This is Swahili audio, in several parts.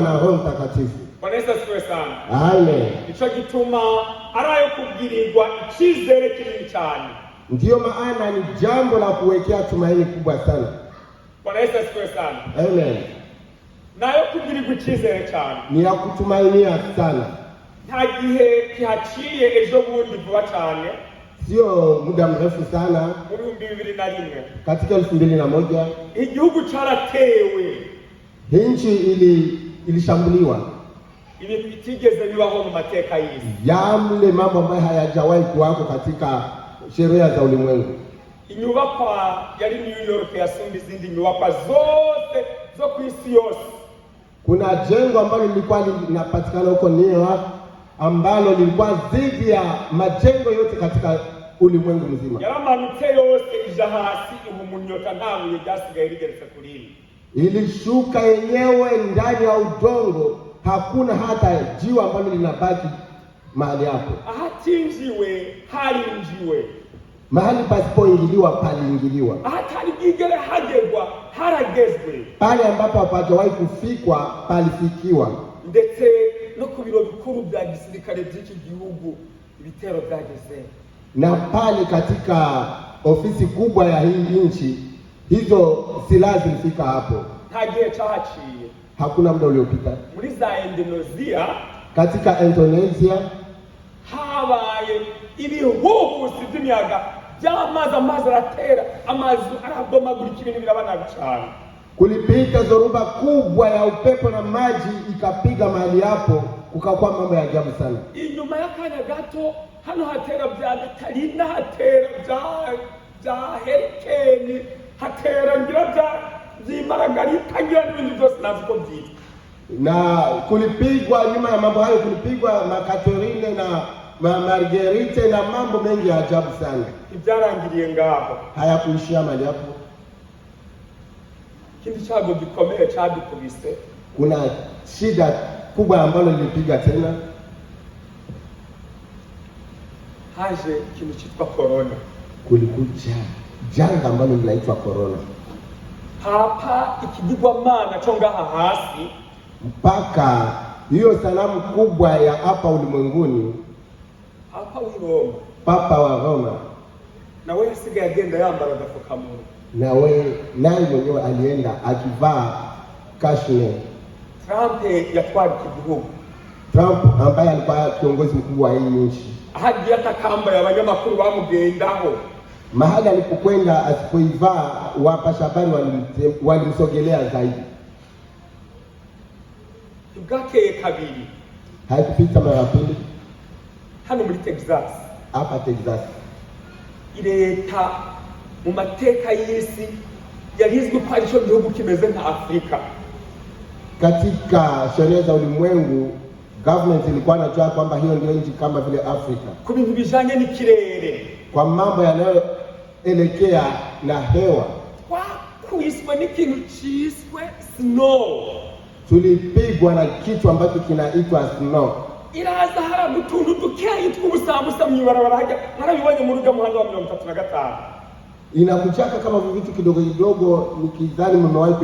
na Roho Mtakatifu. Bwana Yesu asifiwe sana. Amen. Ico gituma arayo kubwirirwa icyizere kinini cyane. Ndiyo maana ni jambo la kuwekea tumaini kubwa sana. Bwana Yesu asifiwe sana. Amen. Nayo kubwirirwa icyizere cyane. Ni ya kutumainia sana. Nta gihe kihaciye ejo bundi vuba cyane. Sio muda mrefu sana. Muri 2001. Katika 2001 igihugu cyaratewe. Nchi ilishambuliwa. Ibintu bitigeze bibaho mu mateka y'isi. Yamle mambo ambayo hayajawahi kuwako katika sheria za ulimwengu. Inyubakwa yari New York yasumba izindi nyubakwa zote zo ku isi yose. Kuna jengo ambalo lilikuwa linapatikana huko New York ambalo lilikuwa dhidi ya majengo yote katika ulimwengu mzima. Yaramanutse yose ija hasi umunyota ntabuye byasigaye rigeretse kuri ilishuka yenyewe ndani ya udongo, hakuna hata jiwe ambalo linabaki mahali hapo. Ahatinjiwe harinjiwe, mahali pasipoingiliwa paliingiliwa, ahatari bwigere hagerwa haragezwe, pale ambapo hapajawahi kufikwa palifikiwa. Ndetse no ku biro bikuru bya gisirikare by'iki gihugu ibitero byageze, na pale katika ofisi kubwa ya hii nchi hizo silaha zilifika hapo. Nta gihe cyahaciye, hakuna muda uliopita. Muri za Indonesia, katika Indonesia habaye ibihuhusi by'imiyaga by'amazi aratera, amazi arabomagurika, ibintu birabana cyane. Kulipita dhoruba kubwa ya upepo na maji ikapiga mahali hapo, kukakuwa mambo ya ajabu sana. Inyuma y'akanya gato hano hatera bya Katarina, hatera bya Hurricane, hatera ngira bya Margarita, ngira n'ibindi byose navuga byitwa. Na kulipigwa nyuma ya mambo hayo, kulipigwa Makaterine na Margarita na mambo mengi ya ajabu sana. Ibyarangiriye ngaho, hayakuishia mahali hapo. Kindi cyago gikomeye cyadukubise, kuna shida kubwa ambalo lilipiga tena. Haje ikintu cyitwa corona. Kulikuja janga ambalo linaitwa corona. Hapa ikigirwamana cyo ngaha hasi, mpaka hiyo sanamu kubwa ya hapa ulimwenguni, hapa Roma, Papa wa Roma, nawe yasigaye agenda yambara agafukamunwa, naye mwenyewe alienda akivaa kashne. Trump yatwara igihugu, Trump ambaye alikuwa kiongozi mkubwa wa hii nchi, hagiye atakamba abanyamakuru bamugendaho, mahali alipokwenda asipoivaa wapasha habari walimsogelea zaidi. Bwakeye kabiri, haikupita mara pili, hano muri Texas, hapa Texas, leta mu mateka y'isi yarizwe ko ari cyo gihugu kimeze nka Afrika. Katika sheria za ulimwengu government ilikuwa inajua kwamba hiyo ndio nchi kama vile Afrika, ku bintu bijanye n'ikirere, kwa mambo yanayoelekea na hewa. Twakuiswe n'ikintu cyiswe snow, tulipigwa na kitu ambacho kinaitwa snow. Iraza hari utuntu dukeyi tw'ubusambusa mwibarabara, hajya narabibonye mu ruga muhanda wa 35. Inakuchaka kama vitu kidogo kidogo, nikidhani mmewahi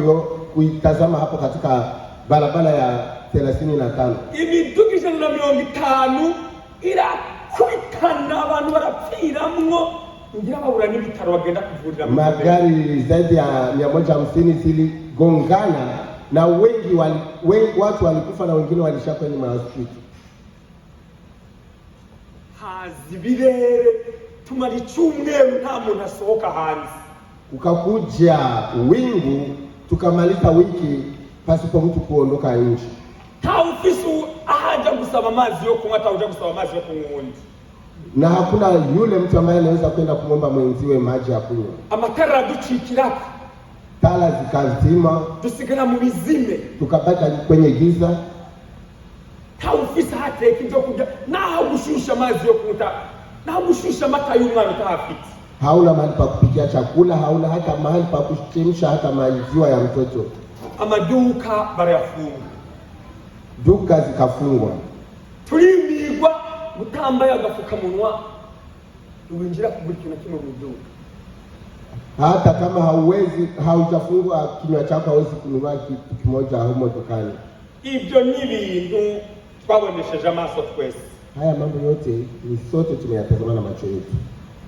kuitazama hapo katika barabara ya 35. Imiduga 150 irakubitana, abantu barapfiramwo, ngira babura n'ibitaro bagenda kuvurira. Magari zaidi ya 150 ziligongana na wengi watu walikufa na wengine walisha kwenye hospitali. Hazibirere tumari cyumweru nta muntu asohoka hanze. Ukakuja wingu, tukamaliza wiki pasipo mtu kuondoka nje. Ta ofisi ahaja gusaba amazi yo kunywa, atauje gusaba amazi yo kunywa, na hakuna yule mtu ambaye anaweza kwenda kumomba mwenziwe maji ya kunywa. Amatara ducikiraka, tala zikazima, dusigara mu bizime, tukabaki kwenye giza. Ta ofisi hateka ibyo kurya, naho gushusha amazi yo kunywa, naho gushusha amata y'umwana utahafite. Hauna mahali pa kupikia chakula, hauna hata mahali pa kuchemsha hata maziwa ya mtoto. Amaduka barayafunga, duka zikafungwa. Tulimigwa gutambaye agafukamunwa, uwinjira kugura ikintu kimwe mu duka. Hata kama haujafungwa kinywa chako, hauwezi kununua kitu kimoja humo dukani. ibyo ni ibintu twabonesheje amaso twese. Haya mambo yote ni sote tumeyatazama na macho yetu.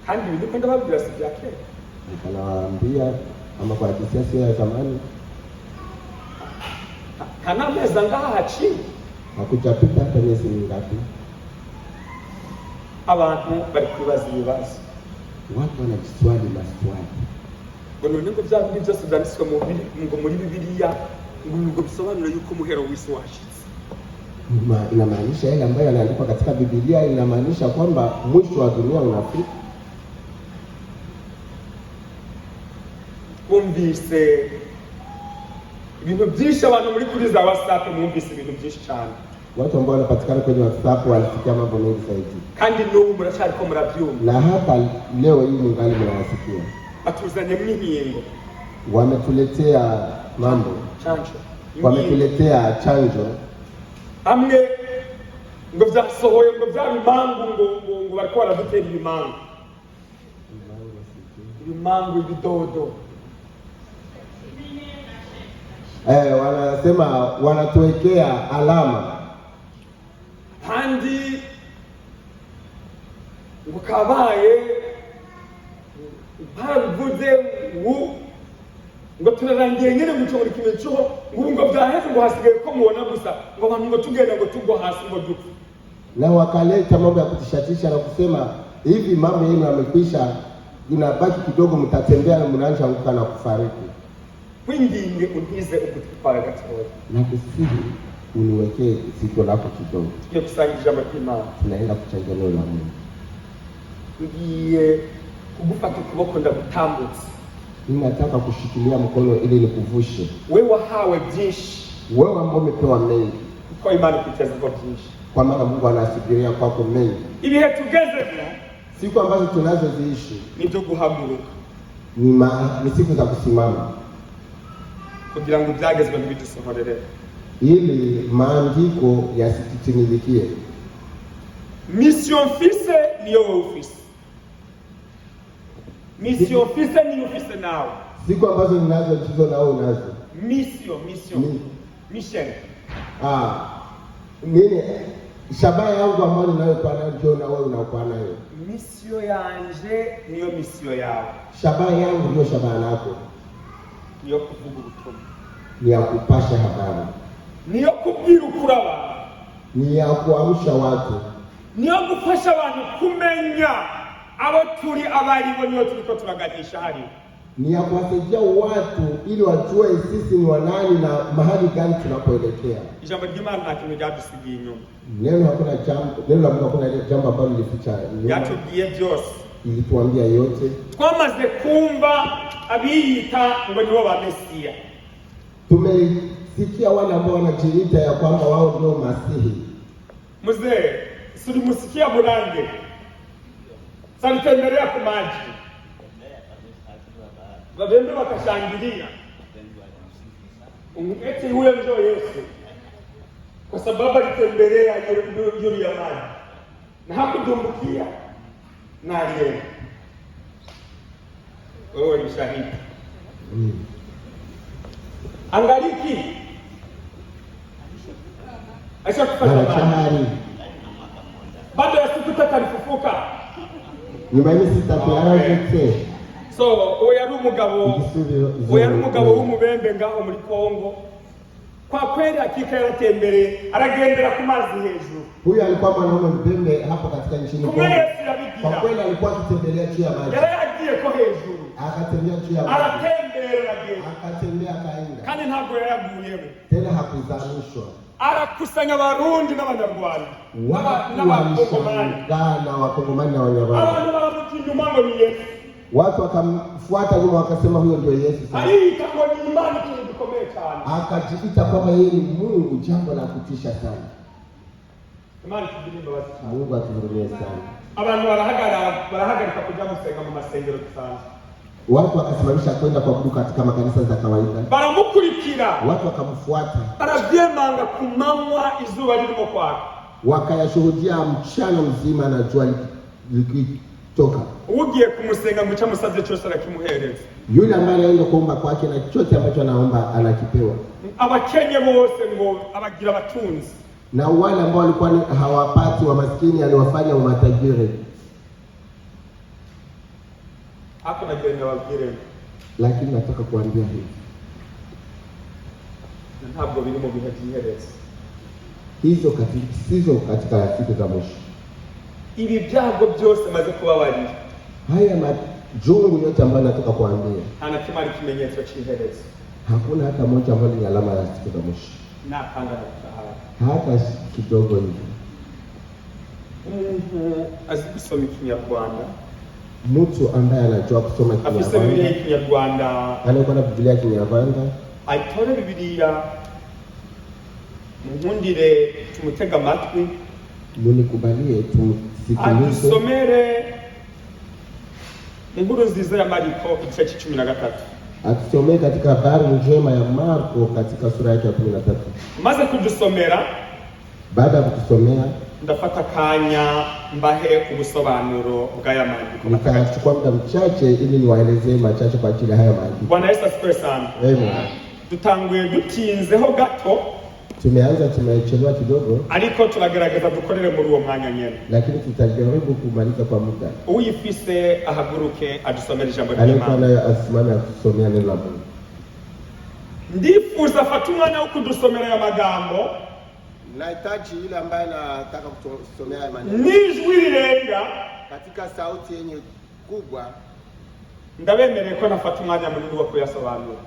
Kandi ibintu ko ndababwira si bya kera. Nikawaambia ama kwa hadithi sio ya zamani. Kana meza ngaha haciye. Hakujapita hata miezi mingapi. Abantu bari kubaza ibibazo. Watu wanajiswali maswali. None ngo bya bindi byose byanditswe muri Bibiliya ngo bisobanura yuko muhero w'isi washitse. Inamaanisha yale ambayo yanaandikwa katika Biblia inamaanisha kwamba mwisho wa dunia unafika. Kumvise ibintu byinshi abantu muri kuri za WhatsApp, mwumvise ibintu byinshi cyane. Watu ambao wanapatikana kwenye WhatsApp walisikia mambo mengi zaidi. Kandi n'ubu muracyariko murabyumva. Na hata leo hii ningali mnawasikia. Batuzanye mw'inkingo. Wametuletea mambo. Chanjo. Wametuletea chanjo. Amwe ngo byasohoye ngo byabimangu ngo bariko baradutera ibimangu ibidodo. Wanasema wanatuwekea alama. Kandi ngo kabaye bavuze ngo turarangiye nyine mu cyo kimwe cyo ngo byaheze ngo hasigaye ko muona gusa ngo abantu ngo tugenda ngo tugwa hasi ngo dupfe. Na wakaleta mambo ya kutishatisha na kusema hivi mambo yenu yamekwisha, inabaki kidogo mtatembea na mnaanza anguka na kufariki. Kwinginge untize ugutwara gatoya. Na kusiri uniwekee siko lako kidogo. Tugiye kusangije amatima. Tunaenda kuchangia neno la Mungu. Ngiye kugufata ukuboko ndagutambutse. Ninataka kushikilia mkono ili nikuvushe. Wewe wahawe byinshi. Wewe ambao umepewa mengi. Kwa imani kuteza kwa byinshi. Kwa maana Mungu anasikiria kwako mengi. Ibihe tugeze siku ambazo tunazoziishi ni byo guhaguruka. Ni siku za kusimama. Kugira ngo byagezwe ntibidusohorere. Ili maandiko yasitimilikie. Mission fise niyo office. Mission fise ni office nao. Siku ambazo ninazo ndizo nao unazo. Mission. Mission. Nini shabaha yangu ambayo ninayokuwa nayo ndio na wewe unakuwa nayo. Mission yanje niyo mission yao. Shabaha yangu ndio shabaha yako. Niyo kuvuga ubutumwa. Ni ya kupasha habari. Niyo kubwira ukuraba. Ni ya kuamsha watu. Niyo gufasha abantu kumenya abo turi abaribo niyo turiko turaganisha hari. Ni ya kuwasaidia watu ili wajue sisi ni wanani na mahali gani tunapoelekea. Ijambo ry'Imana nta kintu ryadusigiye inyuma. Neno la Mungu hakuna jambo ambalo lilificha. Yatubwiye byose. Ilituambia yote. Twamaze kumva abiyita ngo nibo ba Mesia. Tumesikia wale ambao wanajiita ya kwamba wao ndio Masihi. Mzee, silimusikia Burange. Salitembelea kwa maji. Wabembe wakashangilia. Eti yule ndio Yesu. Kwa sababu alitembelea yule ya maji. Na hakudumbukia na yeye. Wewe ni shahidi. Angaliki. Aisha kufanya bahari. Baada ya siku tatu alifufuka. Nyumbani sitapeana yote. So, oya ari umugabo w'umubembe ngaho muri Kongo. Kwa kweli hakika yaratembereye, aragendera ku mazi hejuru. Huyu alikuwa mwanaume mbembe hapo katika nchini Kongo. Kwa kweli alikuwa akitembelea juu ya maji. Yaragiye ko hejuru. Akatembea juu ya maji. Aratembera agenda. Akatembea kaenda. Kandi ntabwo yaraguyemo. Tena hakuzamishwa. Arakusanya Abarundi n'Abanyarwanda. Watu walishangaa na Wakongomani na Wanyarwanda. Abantu baramukinyuma ngo ni Yesu. Watu wakamfuata nyuma wakasema huyo ndio Yesu. Aliita ngo ni imani kikomeye cyane. Akajiita kwamba yeye ni Mungu, jambo la kutisha sana. Imani kibirimba basi. Mungu atuhurumie sana. Abantu barahagarika kuja gusenga mu masengero sana. Watu wakasimamisha kwenda kuabudu katika makanisa za kawaida. Baramukurikira. Watu wakamfuata. Baravyemanga kumanywa izuba ririmo kwaka. Wakayashuhudia mchana mzima na jua toka. ugiye kumusenga ngo cyamusabye cyose arakimuhereza. Yule ambaye anaenda kuomba kwake na chochote ambacho anaomba anakipewa. Abakenye bose ngo abagira abatunzi, na wale ambao walikuwa hawapati wa maskini aliwafanya wa matajiri. Hapo najenga wabwire, lakini nataka kuambia hivi, ntabwo biri mu bihe by'iherezo, hizo katika siku za mwisho. Ibi byago byose maze kubabarira, haya majungu yote ambayo nataka kuambia, hana kimari kimenyetso cy'iherezo, hakuna hata moja ambayo ni alama ya siku za mwisho, na kanga na kutahara hata kidogo hivi. Azi kusoma Kinyarwanda, mtu ambaye anajua kusoma Kinyarwanda, anakuwa na Biblia Kinyarwanda, aitore Biblia, nkundire tumutega amatwi, munikubalie tumsikilize, adusomere inkuru nziza ya Mariko igice cya 13. Atusomee katika habari njema ya Marko katika sura yake ya 13. Maze kudusomera, baada ya kutusomea, ndafata kanya mbahe ubusobanuro bw'aya maandiko. Nitachukua muda mchache ili niwaelezee machache kwa ajili ya haya maandiko. Bwana Yesu asifiwe sana. Amen. Tutanguye dutinzeho gato, tumechelewa kidogo, ariko turagerageza dukorere muri uwo mwanya nyene, lakini tutajaribu kumaliza kwa muda. Uyifise ahaguruke adusomere ijambo ry'Imana. Naye asimame atusomea neno la Mungu. Ndifuza fata umwanya wo kudusomera ya magambo, nahitaji ile ambaye nataka kusomea haya maneno nijwi rirenga, katika sauti yenye kubwa. Ndabemereye ko nafata umwanya munini wo kuyasobanura,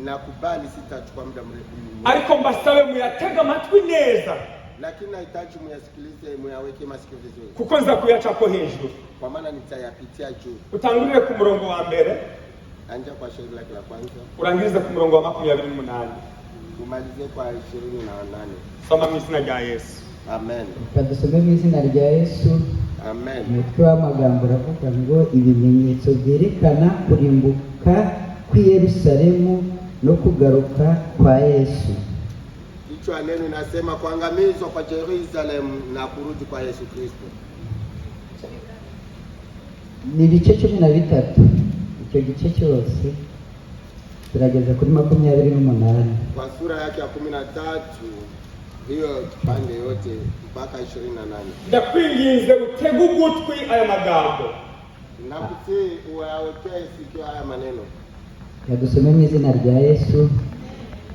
nakubali sitachukua muda mrefu, ariko mbasabe muyatega amatwi neza, lakini nahitaji muyasikilize, muyaweke masikio vizuri, kuko nza kuyacapo hejuru, kwa maana nitayapitia juu. Utangurire ku murongo wa mbere, anja kwa shairi lake la kwanza, urangirize ku murongo wa 28, umalizie kwa 28. Soma mu izina rya Yesu. Amen. Kadusome mu izina rya Yesu. Amen. Umutwe w'amagambo uravuga ngo ibimenyetso byerekana kurimbuka kw'i Yerusalemu no kugaruka kwa Yesu. Kichwa neno inasema kuangamizwa kwa Yerusalemu na kurudi kwa Yesu Kristo. Ni ibice 13. Icyo gice cyose turageza kuri 28. Kwa sura yake ya 13 hiyo pande yote mpaka 28. Ndakwinginze utege ugutwi aya magambo, nakutii uwawekee sikio haya maneno. Yadusome mu izina rya Yesu.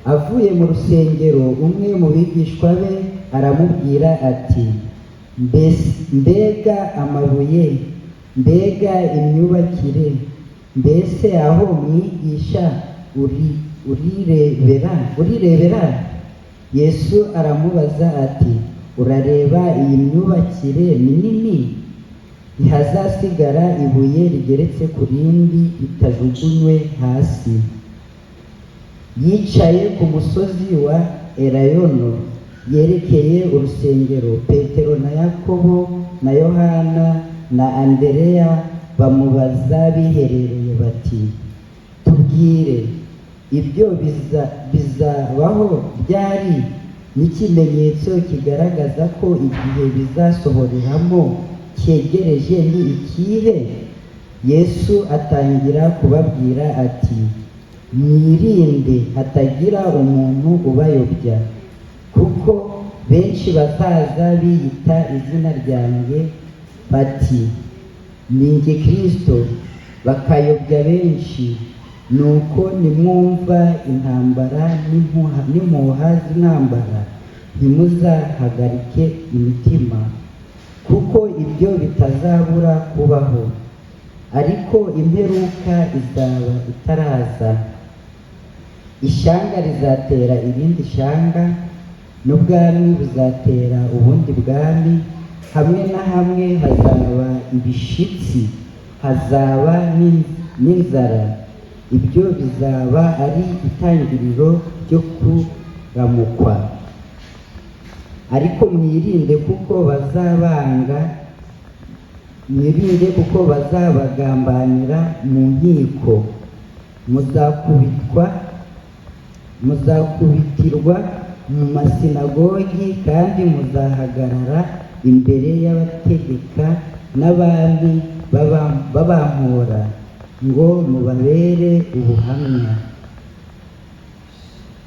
Avuye mu rusengero, umwe mu bigishwa be aramubwira ati, mbega amabuye, mbega imyubakire, mbese aho mwigisha urirebera? Yesu aramubaza ati, urareba iyi myubakire minini? Ntihazasigara ibuye rigeretse ku rindi ritajugunywe hasi. Yicaye ku musozi wa Elayono yerekeye urusengero, Petero na Yakobo na Yohana na Andereya bamubaza biherereye bati, tubwire, ibyo bizabaho ryari? N'ikimenyetso kigaragaza ko igihe bizasohoreramo cyegereje ni ikihe? Yesu atangira kubabwira ati, mwirinde hatagira umuntu ubayobya, kuko benshi bazaza biyita izina ryanjye bati, ni njye Kristo, bakayobya benshi. Nuko nimwumva intambara n'impuha z'intambara, ntimuzahagarike imitima, kuko ibyo bitazabura kubaho, ariko imperuka izaba itaraza. Ishyanga rizatera irindi shyanga, n'ubwami buzatera ubundi bwami, hamwe na hamwe hazaba ibishitsi, hazaba n'inzara. Ibyo bizaba ari itangiriro ryo kuramukwa. Ariko mwirinde kuko bazabagambanira mu nkiko, muzakubitirwa mu masinagogi, kandi muzahagarara imbere y'abategeka n'abami babampora ngo mubabere ubuhamya.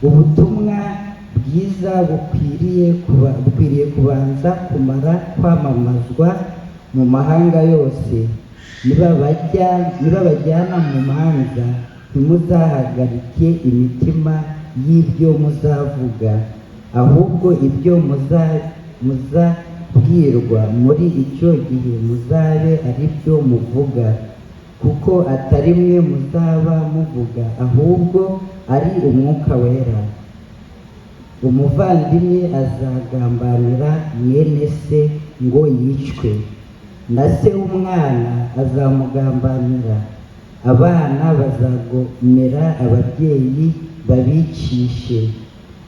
Ubutumwa bwiza bukwiriye kubanza kumara kwamamazwa mu mahanga yose. Nibabajyana mu manza, ntimuzahagarike imitima y'ibyo muzavuga, ahubwo ibyo muzabwirwa muri icyo gihe muzabe ari byo muvuga, kuko atari mwe muzaba muvuga, ahubwo ari Umwuka Wera. Umuvandimwe azagambanira mwene se ngo yicwe, na se w'umwana azamugambanira. Abana bazagomera ababyeyi babicishe,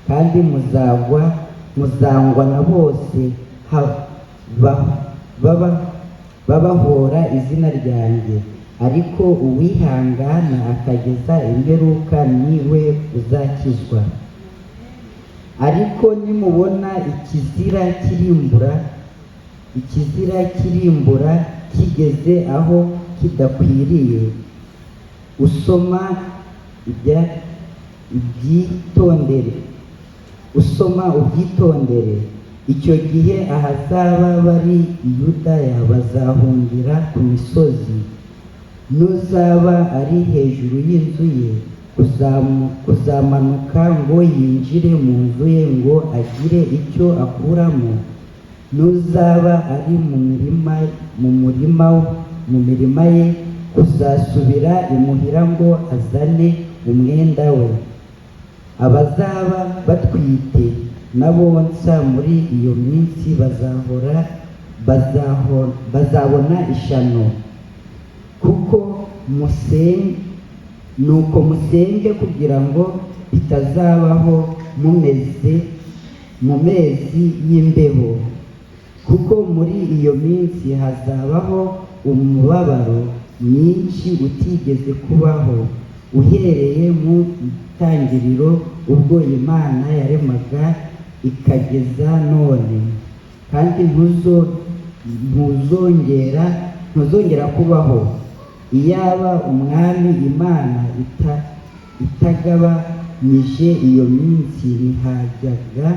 kandi muzangwa na bose babahora izina ryanjye. Ariko uwihangana akageza imperuka ni we uzakizwa. Ariko nimubona ikizira kirimbura kigeze aho kidakwiriye, usoma ubyitondere. Icyo gihe ahazaba bari i Yudaya bazahungira ku misozi. N'uzaba ari hejuru y'inzu ye kuzamanuka ngo yinjire mu nzu ye ngo agire icyo akuramo. N'uzaba ari mu mirima ye kuzasubira imuhira ngo azane umwenda we. Abazaba batwite n'abonsa muri iyo minsi bazabona ishyano. Nuko musenge kugira ngo bitazabaho mu mezi y'imbeho, kuko muri iyo minsi hazabaho umubabaro mwinshi utigeze kubaho uhereye mu itangiriro ubwo Imana yaremaga ikageza none, kandi ntuzongera kubaho. Iyaba Umwami Imana itagabanyije iyo minsi, ntihajyaga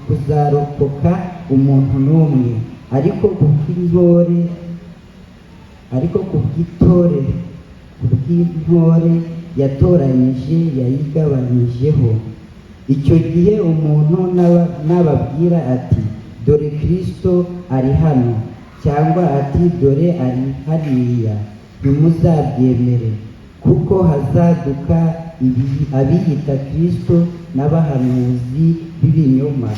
kuzarokoka umuntu n'umwe. Ariko kubw'intore yatoranyije yayigabanyijeho. Icyo gihe umuntu nababwira ati dore Kristo ari hano, cyangwa ati dore ari hariya, ntimuzabyemere, kuko hazaduka abiyita Kristo n'abahanuzi b'ibinyoma,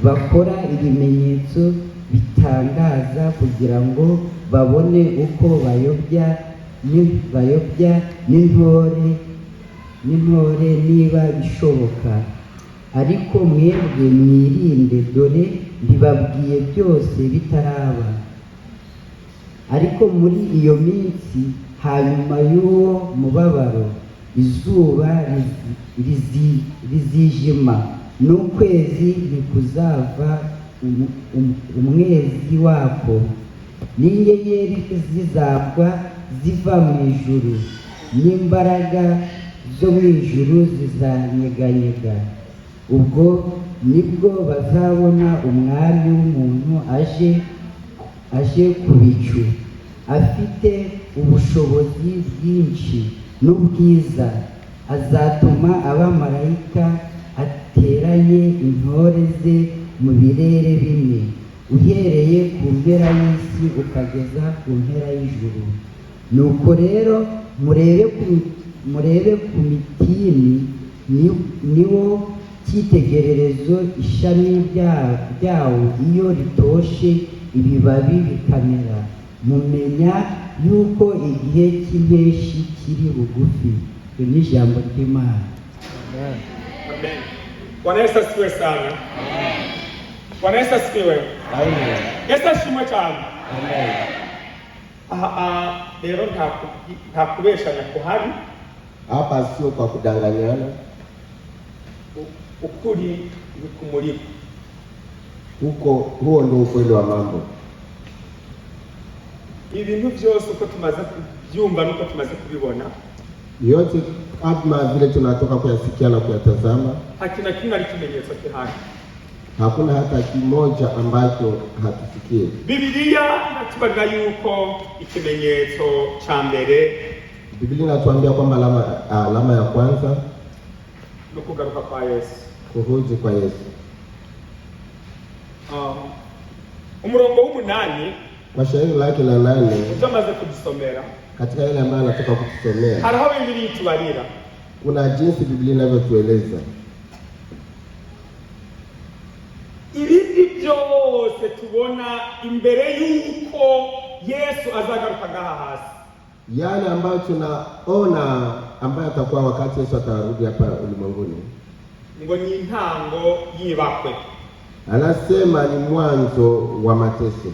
bakora ibimenyetso bitangaza kugira ngo babone uko bayobya n'intore niba bishoboka. Ariko mwebwe mwirinde, dore mbibabwiye byose bitaraba. Ariko muri iyo minsi hanyuma y'uwo mubabaro, izuba rizijima, n'ukwezi ntikuzava umwezi wako, n'inyenyeri zizagwa ziva mu ijuru, n'imbaraga zo mu ijuru zizanyeganyega. Ubwo nibwo bazabona Umwami w'umuntu aje ku bicu, afite ubushobozi bwinshi n'ubwiza. Azatuma abamarayika ateranye intore ze mu birere bine, uhereye ku mpera y'isi ukageza ku mpera y'ijuru. Nuko rero murebe ku mitini, niwo cyitegererezo ishami ryawo iyo ritoshe ibibabi bikamera, mumenya yuko igihe cy'impeshyi kiri bugufi. Iryo ni ijambo ry'Imana. Amen. Bwana Yesu asifiwe sana. Bwana Yesu asifiwe. Amen. Yesu ashimwe cyane. Amen. Rero nta kubeshanya kuhari. Hapa sio kwa kudanganyana. Ukuri ni kumulika. Huo ndio ukweli wa mambo. ibintu byose uko tumaze kubyumva nuko tumaze kubibona, yote kama vile tunatoka kuyasikia na kuyatazama, hakina kimwe ari kimenyetso kihari. Hakuna hata kimoja ambacho hatusikie. Biblia inatubaga yuko ikimenyetso cha mbere, Biblia inatuambia kwamba alama ya kwanza no kugaruka kwa Yesu, kurudi kwa Yesu. Umurongo w'umunani Kwa shairi lake la 8 utamaze kudusomera, katika ile ambayo anatoka kutusomea, hariho Biblia itubarira, kuna jinsi Biblia inavyotueleza. ibindi byose tubona imbere yuko Yesu azagaruka ngaha hasi, Yale ambayo tunaona ambayo atakuwa wakati Yesu atarudi hapa ulimwenguni, ngo ni intango y'ibakwe. anasema ni mwanzo wa mateso,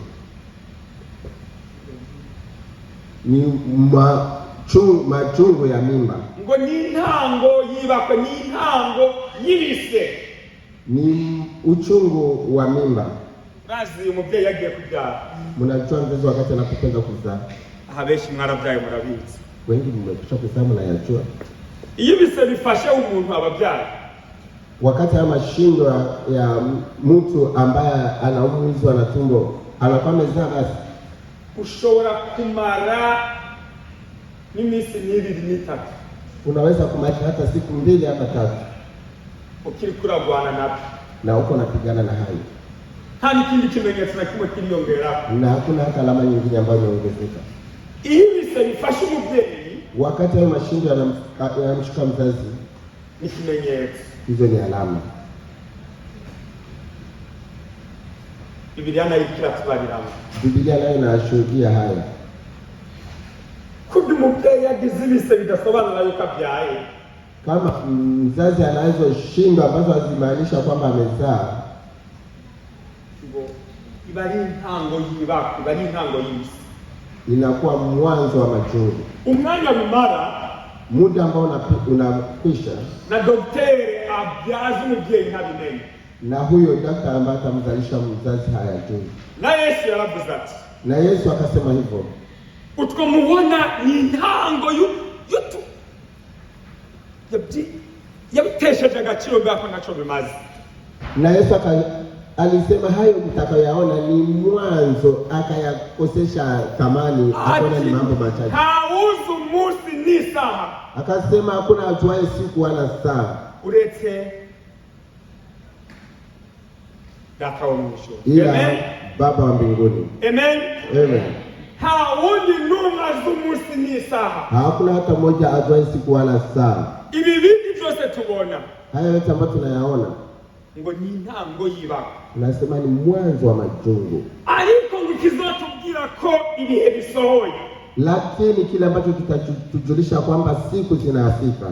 ni machungu ya mimba, ngo ni intango y'ibakwe, ni intango y'ibise, ni uchungu wa mimba. Urazi umubyeyi yagiye kubyara, Mnajua mzazi wakati anapopenda kuzaa, aha benshi mwarabyaye murabizi, wengi mmekwisha kuzaa mnayajua. iyo ibise bifashe umuntu ababyara, Wakati ya mashindo ya mtu ambaye anaumizwa na tumbo anakuwa amezaa, basi ushobora kumara n'iminsi 2 3 unaweza kumaliza hata siku 2 hata 3 ukiri kuragwana nabyo, na uko unapigana na hayo, nta n'ikindi kimenyetso na kimwe kiriyongera, na hakuna hata alama nyingine ambayo imeongezeka. iyo ibise bifashe umubyeyi, Wakati ya mashindo yanamshika mzazi, ni ikimenyetso. hizo ni alama. Biblia nayo iratubariramo, Biblia nayo inashuhudia haya. kurya umubyeyi yagize ibise bidasobanura yuko abyaye. Kama mzazi anazo shindo ambazo hazimaanisha kwamba amezaa, ngo iba ari intango y'ibakwe, iba ari intango y'ibise, inakuwa mwanzo wa machungu. umwanya bimara, Muda ambao unakwisha, na dogiteri abyaza umubyeyi ntabimenye, na huyo daktari ambaye atamzalisha mzazi hayajui. na Yesu yaravuze ati, Na Yesu akasema hivyo, utwo mubona ni intango yabitesheje agaciro bwako naco bimaze. na Yesu alisema hayo mtakayoyaona ni mwanzo, akayakosesha thamani, akaona ni mambo machache. Hauzu umunsi n'isaha, Akasema hakuna ajuaye siku wala saa uretse data wa mwisho. ila Amen, Baba wa mbinguni. amen. Amen. Haundi numa z'umunsi n'isaha, Hakuna hata mmoja ajuaye siku wala saa. ibi bindi byose tubona Haya yote ambayo tunayaona, ngo ni intango y'ibakwe, nasema ni mwanzo wa machungu, ariko ngo ikizotubwira ko ibihe bisohoye, lakini kile ambacho kitatujulisha kwamba siku zinafika,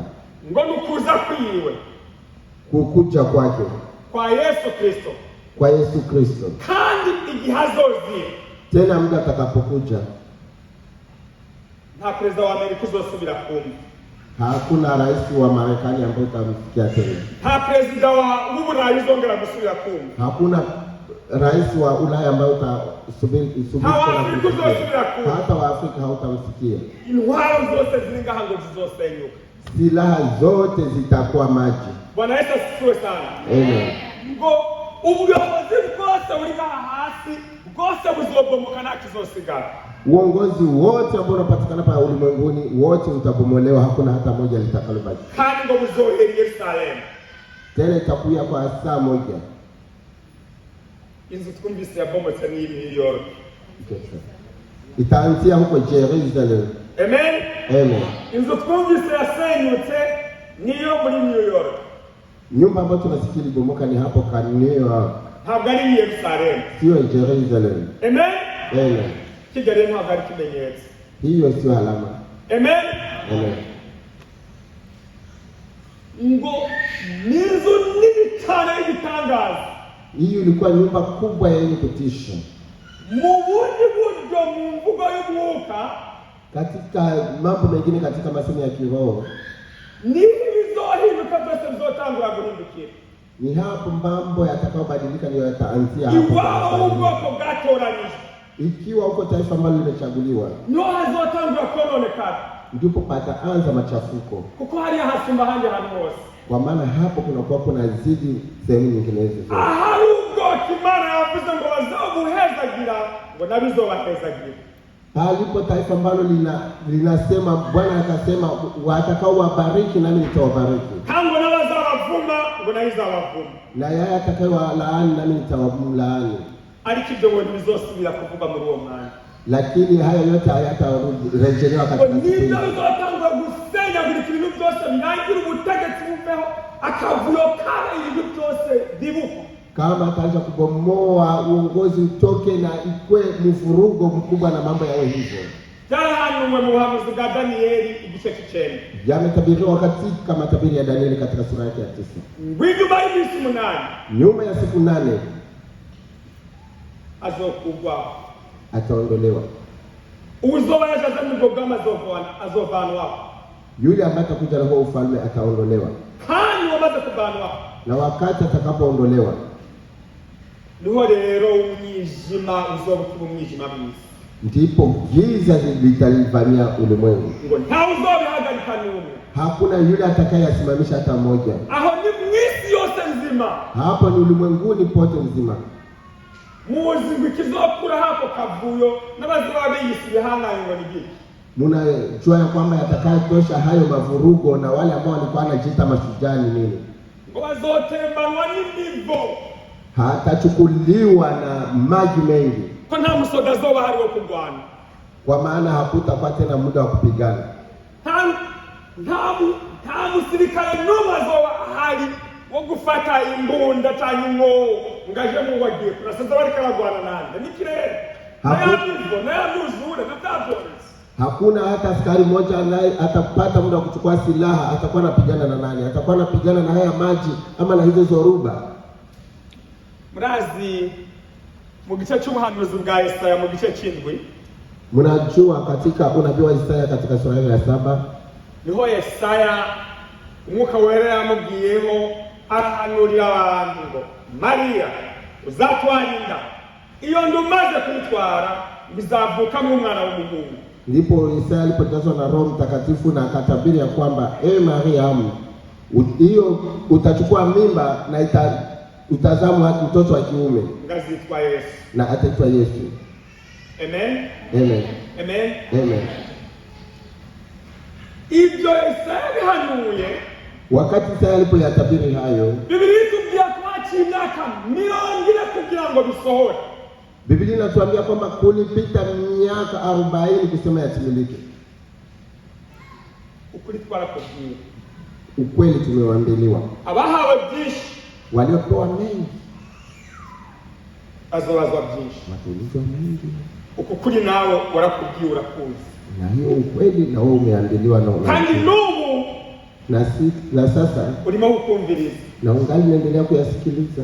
ngo nukuza kwiwe kukuja kwake, kwa Yesu Kristo, kwa Yesu Kristo. kandi igihe azozira, Tena muda atakapokuja, nta perezida wa Amerika uzosubira kumva, hakuna rais wa Marekani ambaye utamsikia tena, nta perezida w'Uburayi uzongera gusubira kumva, hakuna rais wa Ulaya ambaye utasubiri nta Waafrika uzosubira kumva, hata wa Afrika hautamsikia. intwaro zose ziri ngaha ngo zizosenyuka. Silaha zote zitakuwa maji. Bwana Yesu asifiwe sana. Amen. Ngo ubuyobozi bwose buri ngaha hasi bwose buzobomoka nta kizosigara. Uongozi wote ambao unapatikana hapa ulimwenguni wote utabomolewa, hakuna hata moja litakalobaki. Kandi ngo buzohera Yerusalemu. Tena itakuya kwa saa moja. Inzu twumvise yabomotse ni New York. Itaanzia huko Jerusalem. Amen. Amen. Inzu twumvise yasenyutse niyo muri New York. Nyumba ambayo tunasikia ibomoka ni hapo kwa New York, Ntabwo ari Yerusalemu. sio Jerusalem. Amen. Amen. Kigali ntabwo ari ikimenyetso. Hiyo sio alama. Amen. Amen. Ngo nizo nini cyane y'igitangaza. Hiyo ilikuwa nyumba kubwa yenye kutisha. Mu bundi buryo mu mvugo y'umwuka, Katika mambo mengine, katika masomo ya kiroho, bizohinduka byose bizotangura guhindukira. ni hapo mambo yatakayobadilika, ndio yataanzia hapo. Iwabo ubwoko bwatoranijwe, Ikiwa uko taifa ambalo limechaguliwa, niho hazotangura kononekara, ndipo pataanza machafuko, kuko hariya hasumba ahandi hantu hose. kwa maana hapo kunakuwa kunazidi sehemu nyinginezo zote. Ahari ubwoko Imana yavuze ngo bazobuhezagira, ngo nabizobahezagira. Palipo taifa ambalo linasema, Bwana akasema watakao wabariki nami nitawabariki, Kango n'abazabavuma ngo nabizabavuma, na yeye atakayewalaani nami nitawalaani. ariko ibyo ngo ntibizosubira kuvuga muri uwo mwanya. Lakini haya yote hayatarejelewa katika siku hiyo. Nibyo bizotangura gusenyagurika ibintu byose, birangira ubutegetsi buveho, akavuyo kaba ibintu byose bibuka. Kama ataanza kubomoa uongozi utoke na ikwe mvurugo mkubwa na mambo yawe hivyo. Byarahanuwe mu buhanuzi bwa Daniyeli igice cy'icenda. Yametabiriwa katika matabiri ya Danieli katika sura yake ya 9. Ngw'inyuma y'iminsi 8 nyuma ya siku 8 azokugwa, ataondolewa. Uzoba yajaza mu bwama azovanwa. Yule ambaye atakuja na huo ufalme ataondolewa. Kandi wamaze kuvanwa, na wakati atakapoondolewa, niho rero umwijima uzobuka umwijima mwisi, ndipo giza litalivamia ulimwengu. ngo nta uzobihagarika n'umwe. Hakuna yule atakayesimamisha hata mmoja. Aho ni mwisi yose nzima, hapo ni ulimwenguni pote nzima. Muzi ngo ikizokura hapo kavuyo n'abaziba biyisi bihanganye ngo nigiki. Munajua ya kwamba yatakayotosha hayo mavurugo na wale ambao walikuwa wanajiita mashujaa nini? Ngo bazotembanwa n'imivo, hatachukuliwa na maji mengi, ko nta musoda azoba hari wo kurwana, kwa maana hakutakuwa tena muda wa kupigana. Nta musirikare n'umwe azoba ahari wo gufata imbunda cyangwa inkoho ngaje mu wagiye kurasaza bariko barwana nande n'ikirere nayamuzure natabyonese. Hakuna hata askari mmoja naye atapata muda wa kuchukua silaha. Atakuwa anapigana na nani? Atakuwa anapigana na haya maji ama na hizo zoruba? Murazi mu gice cy'ubuhanuzi bwa Yesaya mu gice cy'indwi, mnajua katika unabii wa Yesaya katika sura ya 7, niho Yesaya umwuka wera yamubwiyeho arahanurira abantu ngo Mariya uzatwarinda, iyo ndumaze kuyitwara bizavukamo umwana w'umuhungu. Ndipo Yesaya alipojazwa na Roho Mtakatifu na akatabiri ya kwamba Mariamu, hiyo utachukua mimba na utazaa mtoto wa kiume, ngazitwa Yesu, na ataitwa Yesu. Amen. Amen. Amen. Amen. Ibyo Yesaya bihanuye, wakati Yesaya alipoyatabiri hayo, Biblia itubwira ko haciye imyaka 40 kugira ngo bisohore. Biblia inatuambia kwamba kulipita miaka 40 kusema yatimilike. Ukuri twarakubwiye, ukweli tumewaambiliwa. Abahawe byinshi, waliopewa mengi azobazwa byinshi. Matulizo mengi. Uko kuri nawe warakubwiye urakuzi, na hiyo ukweli na wewe umeambiliwa na wewe. Kandi n'ubu na sasa urimo ukumviriza na ungali unaendelea kuyasikiliza.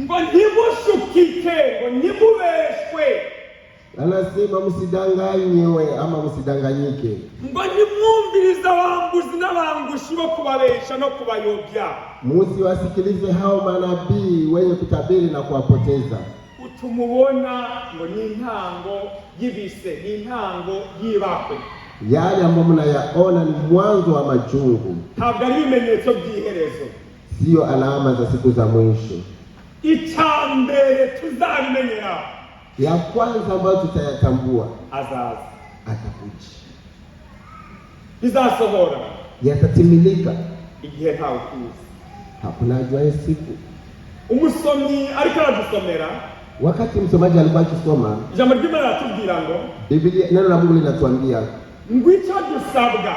Ngo ntimushukike, ngo ntibubeshwe. Anasema msidanganywe ama msidanganyike. Ngo nimwumviriza abambuzi n'abangushi bo kubabesha no kubayobya. Msiwasikilize hao manabii wenye kutabiri na kuwapoteza. Utumubona ngo ni intango y'ibise, ni intango y'ibakwe. Yale ambayo mnayaona ni mwanzo wa majungu, ntabwo ari ibimenyetso by'iherezo, sio alama za siku za mwisho. Icyambere tuzabimenyera, ya kwanza ambayo tutayatambua, azaza, atakuja, bizasohora, yatatimilika igihe ntawe kuzi. Hakuna ajuaye siku. Umusomyi ariko aradusomera, wakati msomaji alikuwa akisoma, ijambo ry'Imana ratubwira ngo, Biblia, neno la Mungu linatuambia ngwica dusabwa,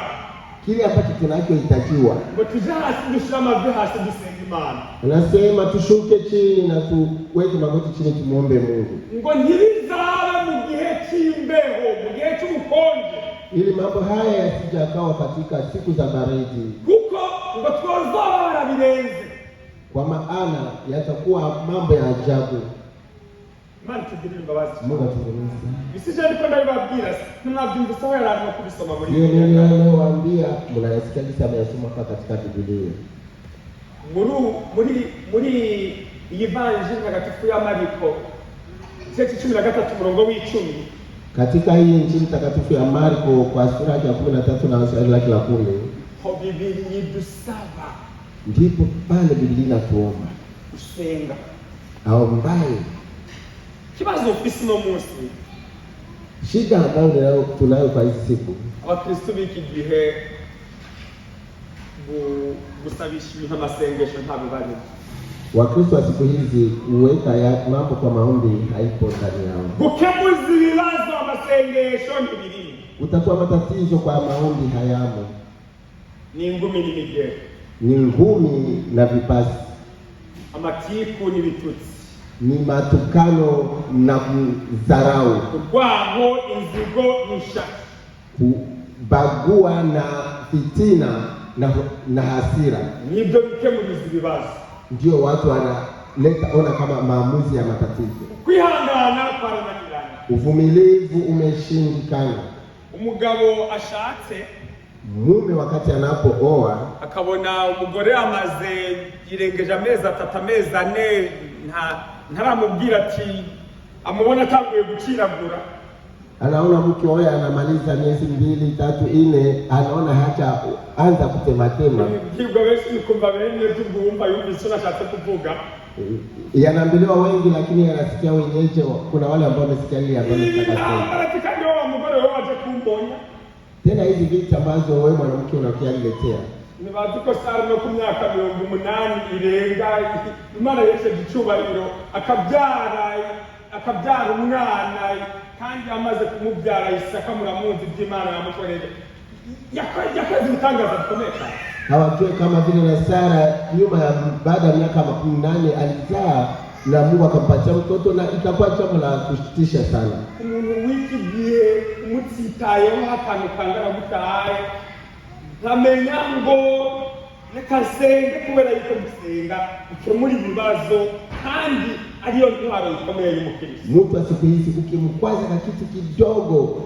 kile ambacho tunachohitajiwa, ngo tuje hasi dushira amavi hasi dusenga Imana. Anasema tushuke chini na tuweke magoti chini tumuombe Mungu. Ngo ntibizabe mu gihe cy'imbeho, mu gihe cy'ubukonje, ili mambo haya yasijakawa katika siku za baridi, kuko ngo twazaba barabirenze, kwa maana yatakuwa mambo ya ajabu. Imana tugirire imbabazi. Mungu atuongoze. Bisije ariko ndabibabwira, ntimwabyumvise aho yararimo kubisoma muri hiyo neno anayowaambia mnayasikia kisa ameyasoma katika Biblia. Muri iyi vanjili ntagatifu ya Mariko, igice cumi na gatatu umurongo w'icumi. Katika hii Injili takatifu ya Marko kwa sura ya 13 na shairi lake la 10, ho Biblia idusaba ndipo pale Biblia inatuomba usenga. aombaye. Kibazo ufise no munsi, Shida ambayo tunayo kwa hizi siku, abakristo b'iki gihe gusabisha ibintu amasengesho ntabwo bari. Wakristo wa siku hizi uweka ya mambo kwa maombi haipo ndani yao. Gukemuza ibibazo amasengesho ntibirimo. Utatua matatizo kwa maombi hayamo. Ni ngumi n'imigero, Ni ngumi na vipasi, amatiku n'ibitutsi, ni matukano na kudharau, urwango, inzigo n'ishaka, kubagua na fitina na hasira. nibyo bikemuza ibibazo. Ndio watu ona kama maamuzi ya matatizo. Kwihangana kwarananirana. Uvumilivu umeshindikana. Umugabo ashatse, mume wakati anapooa akabona umugore amaze irengeje amezi 3 amezi 4 ntaramubwira ati amubona atanguye guciragura, anaona mke wake anamaliza miezi 2, 3, 4, anaona hata anza kutematema. Nibwo bese kumva bene tugumva yumvise nashatse kuvuga. Yanaambiliwa wengi lakini yanasikia wenyewe. Kuna wale ambao wamesikia ile ambayo nataka ndio umugore wao aje kumbonya. Tena hizi vitu ambazo wewe mwanamke unakialetea. Nibazi ko sari no ku myaka 80 irenga Imana yese gicubahiro akabyara umwana kandi amaze kumubyara Isaka muramuzi by'Imana yamukoreje. Yakoze ibitangaza bikomeye. Hawajue kama vile na Sara nyuma ya baada ya miaka 18 alizaa na Mungu akampatia mtoto na ikakuwa jambo la kushtisha sana. Umuntu wikigiye umutsitayeho akantu kangana gutaye ntamenya ngo nekasenge kubera yuko gusenga ukemura ibibazo kandi ariyo ntwaro ikomeye y'umukristo. Mtu asiku hizi ukimkwaza na kitu kidogo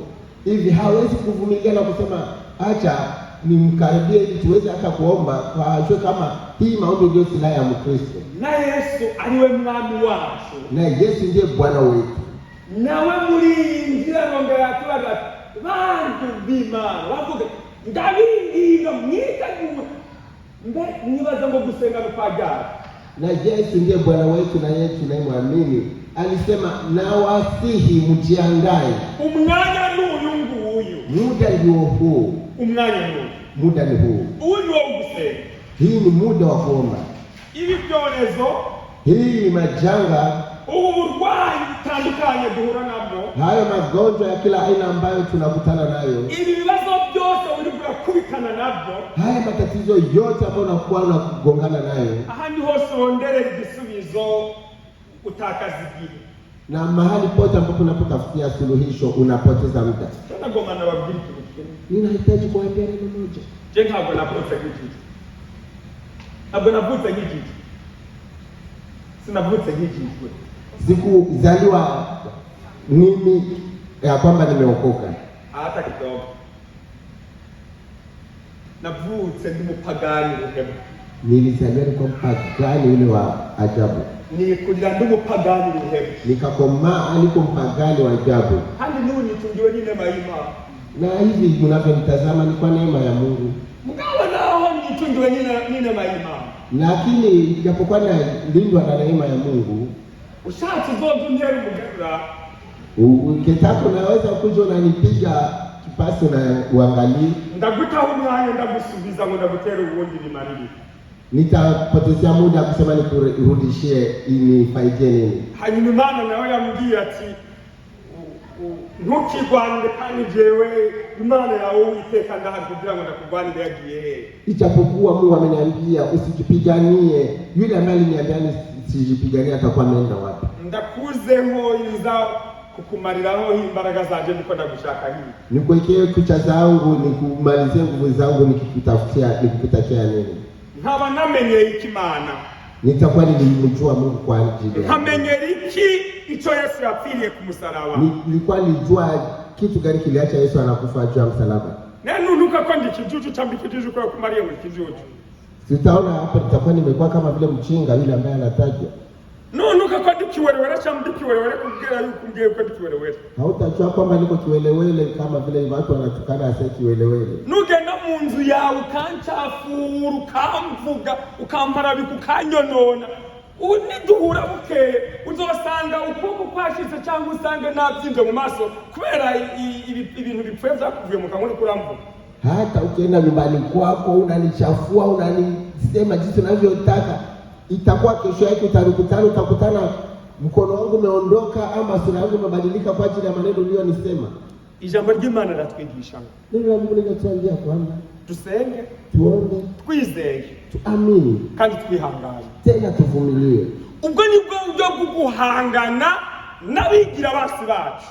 hivi hawezi kuvumilia na kusema acha nimkaribie ili tuweze hata kuomba, kwa ajue kama hii maombi ndio silaha ya Mkristo. Na Yesu aliwe mwami wacu, na Yesu ndiye Bwana wetu. Nawe muri injira ngongera turaga bantu b'Imana bavuga ndabinginga mwiteguye mbe nibaza ngo gusenga no kwajara. Na Yesu ndiye Bwana wetu na Yesu tunayemwamini alisema na wasihi mjiandae. Umwanya n'uyu nguyu, muda ndio huu. Umwanya n'uyu, muda ni huu. Uyu wo gusenga. Hii ni muda wa kuomba. Ibi byorezo, hii majanga, uburwayi bitandukanye duhura nabwo, hayo magonjwa ya kila aina ambayo tunakutana nayo, ibi bibazo byose uri kubikana nabyo, haya matatizo yote ambayo unakuwa unagongana nayo, ahandi hose wondere igisubizo utakaza igihe, na mahali pote ambapo unapotafutia suluhisho unapoteza muda. Tunagoma na wabiri tukini. Ninahitaji kuambia neno moja. Je, ntabwo navuze nk'iki? Ntabwo navuze nk'iki? Sinavuze nk'iki. Sikuzaliwa mimi ya kwamba nimeokoka. Hata kidogo. Navutse ndi mupagani ruhemu. Nilizaliwa kwa mpagani ule wa ajabu. Nilikulira ndi mupagani ruhemu. Nikakomaa aliko mpagani wa ajabu. Handi n'ubu nitungiwe n'inema y'Imana. Na hivi mnavyonitazama ni kwa neema ya Mungu. Mgawa nao nitungiwe n'inema y'Imana. Lakini japokuwa nalindwa na neema ya Mungu, ushatse uzoza untera umugarura. Ukitaka unaweza kuja unanipiga kipasi na uangalie. Ndagutaho umwanya ndagusubiza ngo ndagutera ubundi bimariri. Nitapotezea muda kusema nikurudishie inifaidie nini. Hanyuma Imana nawe yambwiye ati ntukigwanire kandi jewe Imana yawe Uwiteka ndahari kugira ngo ndakugwanire yagiye hehe. Ijapokuwa Mungu ameniambia usijipiganie, yule ambaye aliniambia nisijipiganie atakuwa ameenda wapi? Ndakuzeho iza kukumariraho imbaraga zanje ndiko ndagushaka hii. Nikuwekee kucha zangu, nikumalizie nguvu zangu, nikikutakia nini? Nkaba namenye ikimana. Nitakuwa nilimjua Mungu kwa ajili. Nkamenye iki ico Yesu yapfiriye ku musaraba. Nilikuwa nilijua kitu gani kiliacha Yesu anakufa juu ya msalaba. Nenu nuka kwa ndikijuju chambikijuju kwa kumaria mkijuju. Sitaona hapa nitakuwa nimekuwa kama vile mchinga yule ambaye anatajwa. none ukakwenda kiwerewere cyangwa ndi kiwerewere kubwira yuko ngiye kwenda kiwerewere. Hautajua kwamba niko kiwelewele kama vile watu wanatukana ase kiwelewele. Nugenda mu nzu yawe ukancafura ukamvuga ukamparabika ukanyonona, niduhura bukeye uzosanga ukuboko kwashitse cyangwa usange nabyinje mu maso kubera ibintu bipfuye byakuvuye mu kanwa kuramvuga. Hata ukienda nyumbani kwako unanichafua, unanisema jinsi unavyotaka, itakuwa kesho yake utakutana mkono wangu umeondoka ama sura yangu imebadilika kwa ajili ya maneno uliyonisema. Ijambo ry'Imana ratwigisha neno la Mungu linatuambia kwamba tusenge, tuombe, twizeye, tuamini kandi twihangane, tena tuvumilie. Ubwo nibwo buryo bwo guhangana n'abigira basi bacu,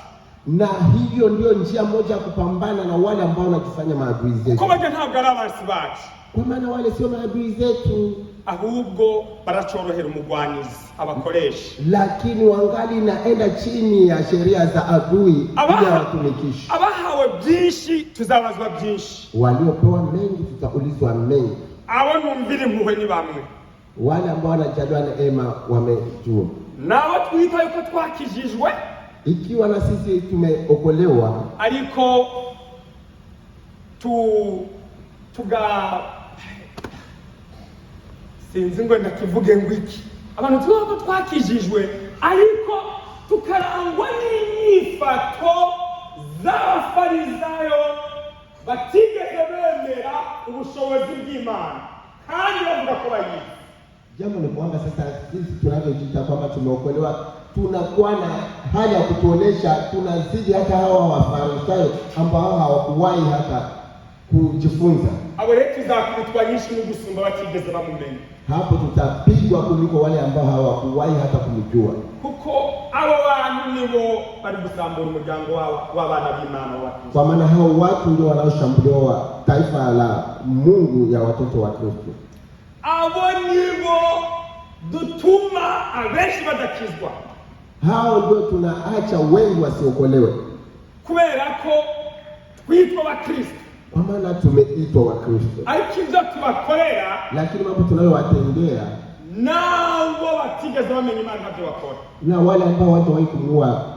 na hivyo ndio njia moja ya kupambana na wale ambao wanatufanya maadui zetu. Kuko baje ntabwo ari abasi bacu, kwa maana wale sio maadui zetu, ahubwo baracorohera umugwanizi abakoresha, lakini wangali naenda chini ya sheria za adui ili watumikishe. Abahawe byinshi tuzabazwa byinshi, waliopewa mengi tutaulizwa mengi. Abo numvira impuhwe ni bamwe, wale ambao wanajaliwa neema wamejua. Nabo twita yuko twakijijwe, ikiwa na sisi tumeokolewa, ariko sinzi ngo ndakivuge ngo iki, abantu tuba twakijijwe ariko tukarangwa n'imyifato z'abafarisayo batigeze bemera ubushobozi bw'Imana kandi bavuga ko bayizi. Jambo ni kwamba sasa sisi tunavyojiita kwamba tumeokolewa, tunakuwa na hali ya kutuonesha tunazidi hata hawa wafarisayo ambao hawakuwahi hata kujifunza. Abo rero tuzakubitwa nyinshi n'ugusumba batigeze bamumenya. Hapo tutapigwa kuliko wale ambao hawakuwahi hata kumjua. Kuko abo bantu nibo bari gusambura umuryango w'abana b'Imana wa Kristo. Kwa maana hao watu ndio wanaoshambulia taifa la Mungu ya watoto wa Kristo. Abo nibo dutuma abenshi badakizwa. Hao ndio tunaacha wengi wasiokolewe. Kubera ko twitwa wa Kristo. Kwa maana tumeitwa wa Kristo. Ariko ibyo tubakorera, lakini mambo tunayowatendea nabo batigeze bamenya Imana ntabyo bakora. Na wale ambao watu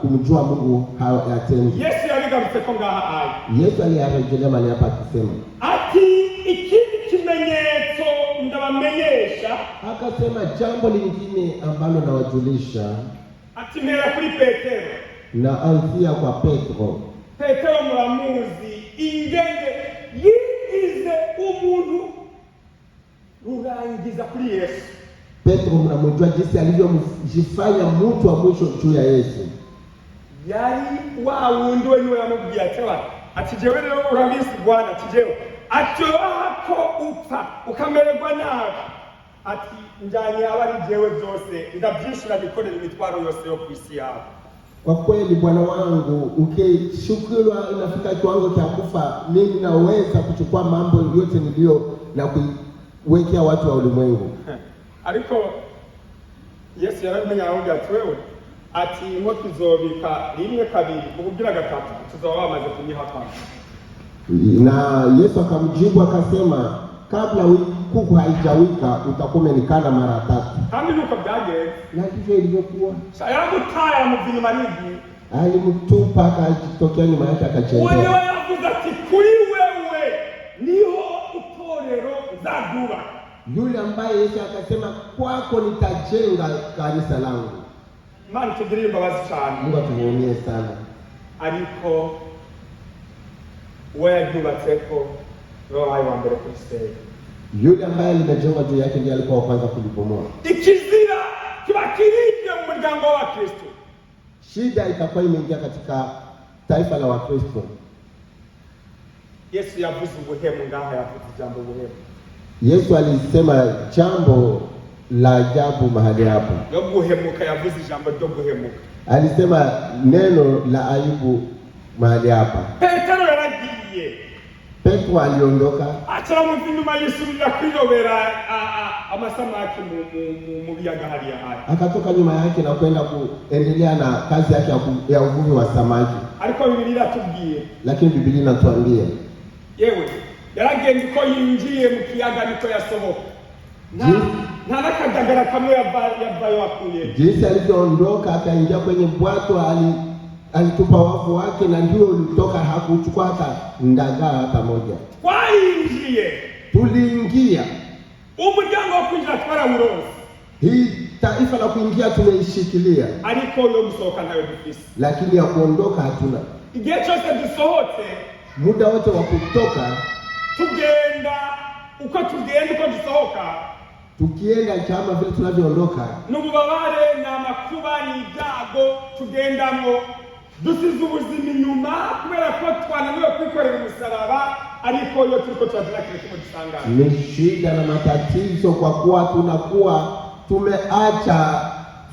kumjua Mungu hawayatendi. Yesu yabigarutse ko ngaha ayi. Yesu aliyarejelea mali hapa akisema, ati ikindi kimenyetso ndabamenyesha, akasema jambo lingine ambalo nawajulisha, ati mera kuri Petero, na anzia kwa Petro. Petero muramuzi ingenge yigize umuntu rurangiza kuri Yesu. Petro mnamjua jinsi alivyojifanya mtu wa mwisho juu ya Yesu. Yari wa wundi we niwe yamubwiye ati jewe rero urabisi Bwana, ati jewe ati wako upfa ukamererwa nabi, ati njanye abari jewe byose ndabyishura bikorera imitwaro yose yo kwisi yawe. Kwa kweli Bwana wangu, ukishukurwa inafika kiwango cha kufa, mimi naweza kuchukua mambo yote nilio na kuwekea watu wa ulimwengu. Ariko Yesu yaramenya ahubwo ati wewe, ati ngo tuzobika rimwe kabiri kugira gatatu tuzaba bamaze kunyihakana. Na Yesu akamjibu akasema, kabla kuku haijawika utakuwa umenikana mara 3. Kandi nuko byagenze. Na hivyo ilivyokuwa. Sayamutaya mu bintu marigi. Alimtupa akatokea nyuma yake akacheza. Wewe yavuze ati kuri wewe niho itorero zaduba. Yule ambaye Yesu akasema kwako nitajenga kanisa langu. Imana tugirie imbabazi cyane. Mungu atuvumilie sana. Ariko wewe yubatseko roho wa mbere kusema. Yule ambaye limejengwa juu yake ndiye alikuwa wa kwanza kulibomoa. Ikizira kiba kiribye mu muryango wa Kristo. Shida itakuwa imeingia katika taifa la Wakristo. Yesu yavuze ubuhemu ngaha, yavuze jambo buhemu. Yesu alisema jambo la ajabu mahali hapo. Yo guhemuka, yavuze jambo ryo guhemuka. Alisema neno la aibu mahali hapa. Petero yaragiye. Petro aliondoka. Achara mu nyuma Yesu yakwirobera amasamaki mu biyaga hariya hari. Akatoka nyuma yake na kwenda kuendelea na kazi yake ya uvuvi wa samaki. Ariko Biblia iratubwiye. Lakini Biblia inatuambia yewe yaragenda ko yinjiye mu kiyaga niko yasohoka. nta nakadagara kamwe yavayo wakuye. Jinsi alivyoondoka akaingia kwenye bwato, alitupa wavu wake na ndio ulitoka, hakuchukua hata ndagaa hata moja. Twaingiye, tuliingia, umuryango wo kwinjira twarawuronse. Hii taifa la kuingia tumeishikilia, ariko yo gusohoka ntayo dufise, lakini ya kuondoka hatuna. Igihe cyose dusohotse, muda wote wa kutoka, tugenda uko dusohoka, tukienda kama vile tunavyoondoka, n'ububabare n'amakuba n'ibyago tugendamo, dusize ubuzima inyuma kubera ko twananiwe kwikorera umusaraba, ariko yo turiko turazira kile dusangana. Ni shida na matatizo kwa kuwa tunakuwa tumeacha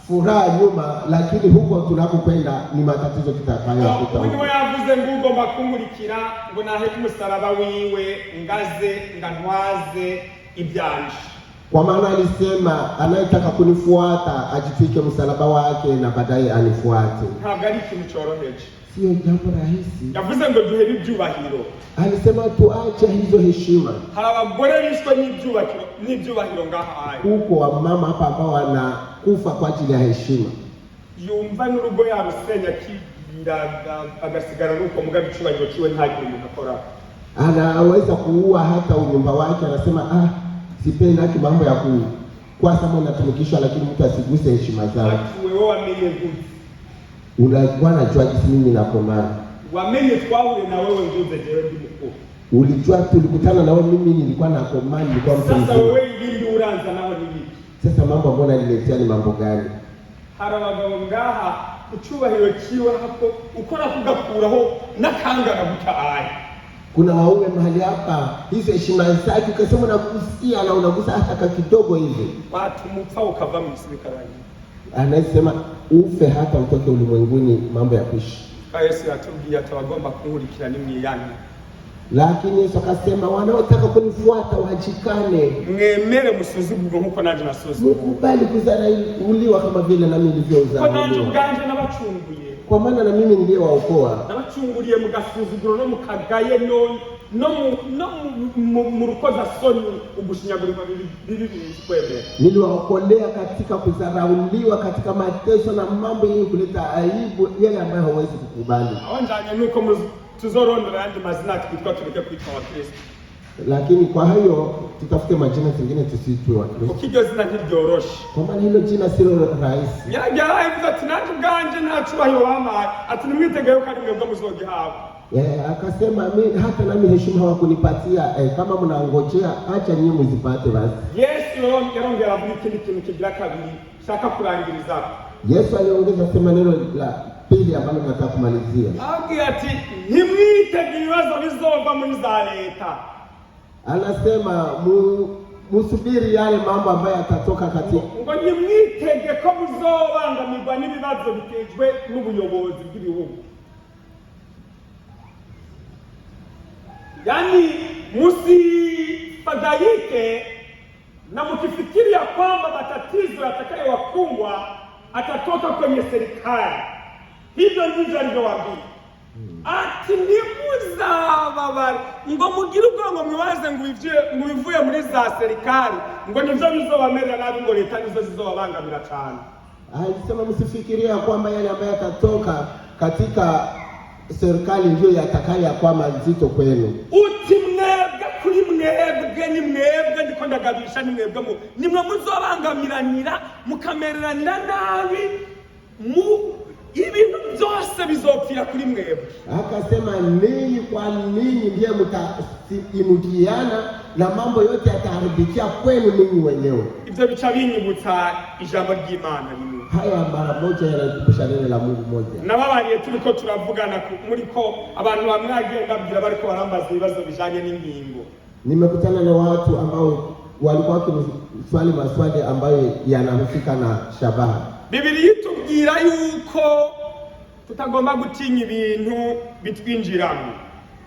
furaha nyuma, lakini huko tunakokwenda ni matatizo tutakayokuta. Mungu yavuze ngo ugomba kumurikira ngo nahe umusaraba wiwe ngaze ngantwaze ibyanje. Kwa maana alisema anayetaka kunifuata ajitwike msalaba wake na baadaye anifuate. Ntabwo ari ikintu cyoroheje, sio jambo rahisi. Yavuze ngo duhere ibyubahiro, alisema tuache hizo heshima. Hari abagore bishwe n'ibyubahiro ngaha huko wa mama hapa ambao wanakufa kwa ajili ya heshima. Yumva n'urugo yarusenya kibiraga agasigara nuko mugabe icyubahiro kiwe nta kintu akora. Anaweza kuua hata nyumba wake, anasema sipendi haki mambo ya kwa sababu natumikishwa, lakini mtu asiguse heshima zake. Wewe wamenye guti, unakuwa unajua jinsi mimi nakomaa. Wamenye twahure na wewe nduze jewe ndi mkuu. Ulijua tulikutana na wewe, mimi nilikuwa nakomaa, nilikuwa mtu. Sasa wewe ibindi uranza nawe ni biki? Sasa mambo mbona niletea ni mambo gani? Hari abagabo ngaha ucubahiro kiwe hako ukora kugakuraho nakangana gutaye. Kuna waume mahali hapa hizo heshima zake ukasema unakusikia na unagusa hata kidogo hivi. Watu mupfa ukava mu sibikaranyi. Anasema ufe hata utoke ulimwenguni, mambo ya kuishi. Yesu atubwiye atawagomba kunkurikira ni mwiyani. Lakini Yesu akasema wanaotaka kunifuata wajikane. Mwemere musuzugurwe nkuko nanje nasuzugurwa. Mkubali kudharauliwa kama vile nami nilivyodharauliwa. Kwa nanje ubwanje nabacunguye. Kwa maana na mimi niliyewaokoa. Nabacunguriye mugasuzuguro no mukagaye mu rukoza soni ubushinyagurirwa bibi kwemera. Niliwaokolea katika kudharauliwa, katika mateso na mambo yenye kuleta aibu yale ambayo hawezi kukubali. Awonjanye nuko tuzorondera yandi mazina tukitwa tureke kwitwa wa Kristo. Lakini kwa hiyo tutafute majina zingine tusitwe wa Kristo. Ukiryo zina ntiryoroshe. Kwa maana hilo jina silo rahisi. Yaravuze ati nanje ubwanje ntacubahiro wamaye, ati nimwitegeyo kandi mwebwe muzogihabwa. Akasema hata nami heshima hawakunipatia, kama mnangojea acha nyinyi mzipate basi. Yesu yarongera avuga ikindi kintu kigira kabiri shaka kurangiriza. Yesu aliongeza sema neno la pili ambalo nataka kumalizia. Agira ati nimwitege ibibazo bizova muri za leta. Anasema musubiri yale mambo ambayo yatatoka katika. Ngo nimwitege ko muzobangamirwa n'ibibazo bitejwe n'ubuyobozi bw'ibihugu. Yani musifadhaike na mkifikiria kwamba matatizo yatakayowakumbwa atatoka kwenye serikali. Hivyo ndivyo alivyowaambia. Ati nimuzababara ngo mugire ubwongo mwibaze ngo bivuye muri za serikali ngo nivyo bizobamerera nabi ngo leta nizo zizobabangamira cyane. Alisema msifikiria kwamba yale ambayo yatatoka katika serikali ndio yatakaye kwa mazito kwenu. Uti mwebwe kuri mwebwe ni mwebwe ndiko ndagabisha ni mwebwe nimwe muzobangamiranira mukamereranira nabi ibintu byose bizopfira kuri mwebwe. Akasema ninyi kwa ninyi ndiye mtaimukiana na mambo yote yataharibikia kwenu ninyi wenyewe. Ibyo bica binyibutsa ijambo ry'Imana rimwe. Haya mara moja yanatukusha neno la Mungu moja. Nababariye turiko turavugana muri ko abantu bamwe agenda bwira bariko barambaza ibibazo bijanye n'ingingo. Nimekutana na watu ambao walikuwa wakiswali maswali ambayo yanahusika na shabaha. Biblia itubwira yuko tutagomba gutinya ibintu bitwinjiramo.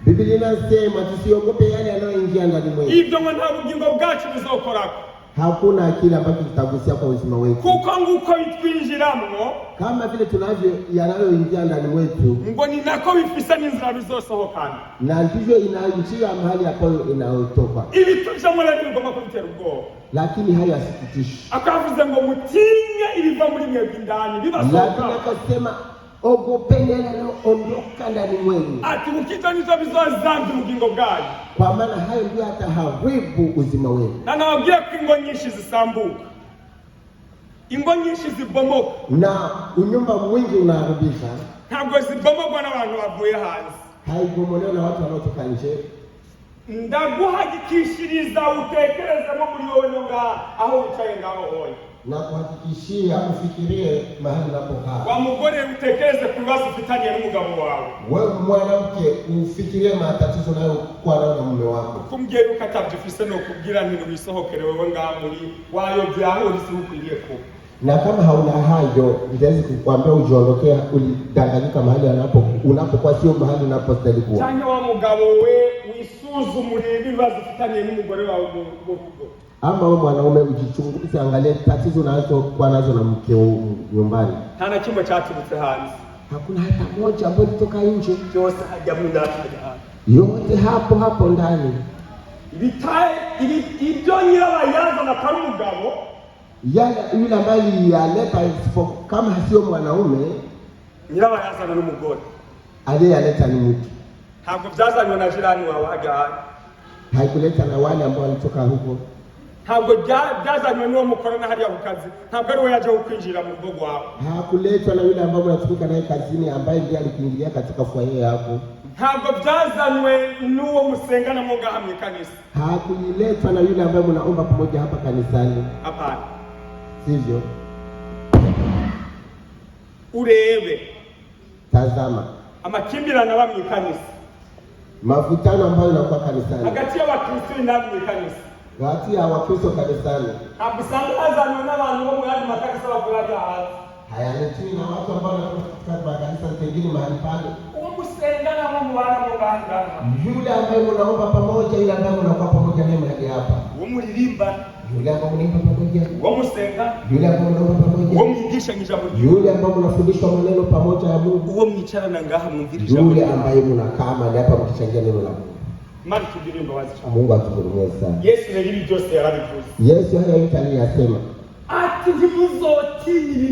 Biblia inasema tusiogope yale yanayoingia ndani mwetu. Ibyo ngo nta bugingo bwacu buzokorako. Hakuna kile ambacho kitagusia kwa uzima wetu. Kuko nguko bitwinjiramwo Kama vile tunavyo yanayoingia ndani mwetu, ngo ni nako bifisa n'inzira bizosohokana. na ndivyo inaingia mahali hapo inayotoka. Ibi tujamwe rero ngoma kubitera ubwoba. Lakini haya yasikitishi. Akavuze ngo mutinye ibiva muri mwebwe indani bibasohoka. Lakini akasema ogopeni yanayoondoka ndani mwenu. Ati mukita nizo bizozambi mugingo bwanyu. Kwa maana hayo ndio ataharibu uzima wenu. Na nababwiye ko ingo nyinshi zisambuka, ingo nyinshi zibomoka, Na unyumba mwingi unaharibika. ntabwo zibomogwa n'abantu bavuye hanze. Haibomolewa na watu wanaotoka nje. Ndaguhagikishiriza utekerezemo muri wowe no ngaha aho wicaye ngaho hoye. Na kuhakikishia ufikirie mahali unapokaa. Wa mugore utekereze ku bibazo ufitanye n'umugabo wawe. Wewe mwanamke ufikirie matatizo unayokuwa nayo na mume wako. Kumbwiye yuko atabyifise no kubwira nti wisohokere wewe ngaha muri wayobye aho uri ukwiriye kuba. Na kama hauna hayo, nitaweza kukuambia ujiondokea, ulidanganyika mahali unapokuwa sio mahali unapostahili kuwa. Cyane wa mugabo we wisuzumure ibibazo ufitanye n'umugore wawe mu rugo. Ama wewe mwanaume ujichunguze, angalie tatizo unazokuwa nazo na mke nyumbani. Hana kimwe cyaturutse hanze. Hakuna hata moja ambayo kutoka nje. Byose hajya mu ndani. Yote hapo ndani. Bitaye ibyo nyirabayaza na kari mugabo. Yule ambaye alileta kama sio mwanaume, nyirabayaza n'umugore. Aliyeleta ni mtu. Ntabwo byazanywe na jirani wawe hajya. Haikuleta na wale ambao walitoka huko. Ntabwo byazanywe n'uwo mukorana hariya ku kazi. Ntabwo ari we yaje kwinjira mu rugo rwawe. Hakuletwa na yule ambaye mnatumika naye kazini, ambaye ndiye alikuingilia katika foyer yako. Ntabwo byazanywe n'uwo musengana mu ngaha mu kanisa. Hakuletwa na yule ambaye mnaomba pamoja hapa kanisani. Hapana. Sivyo? Urebe. Tazama amakimbirana aba mu kanisa. Mavutano ambayo yanakuwa kanisani. Hagati y'abakristo n'abo mu kanisa. Hagati ya Wakristo kanisani. Abisanga hazanywe n'abantu bo mu yandi makanisa bavuga hanze. Hayaletwi na watu ambao wanatoka katika kanisa zingine mahali pale. Uwo musengana mu mubana mu nganga. Yule ambaye mnaomba pamoja, yule ambaye mnakuwa pamoja naye mahali hapa. Uwo muririmba. Yule ambaye mnaimba pamoja. Uwo musenga. Yule ambaye mnaomba pamoja. Uwo mwigisha ijambo. Yule ambaye mnafundishwa maneno pamoja ya Mungu. Uwo mwicarana ngaha mwumvirisha. Yule ambaye mnakaa mahali hapa mkichangia neno la Mungu. Mari tudirimba wazi. Mungu atuhurumie sana. Yesu yari byose yarabivuze. Yesu haya yote aliyasema. Ati ntimuzotinye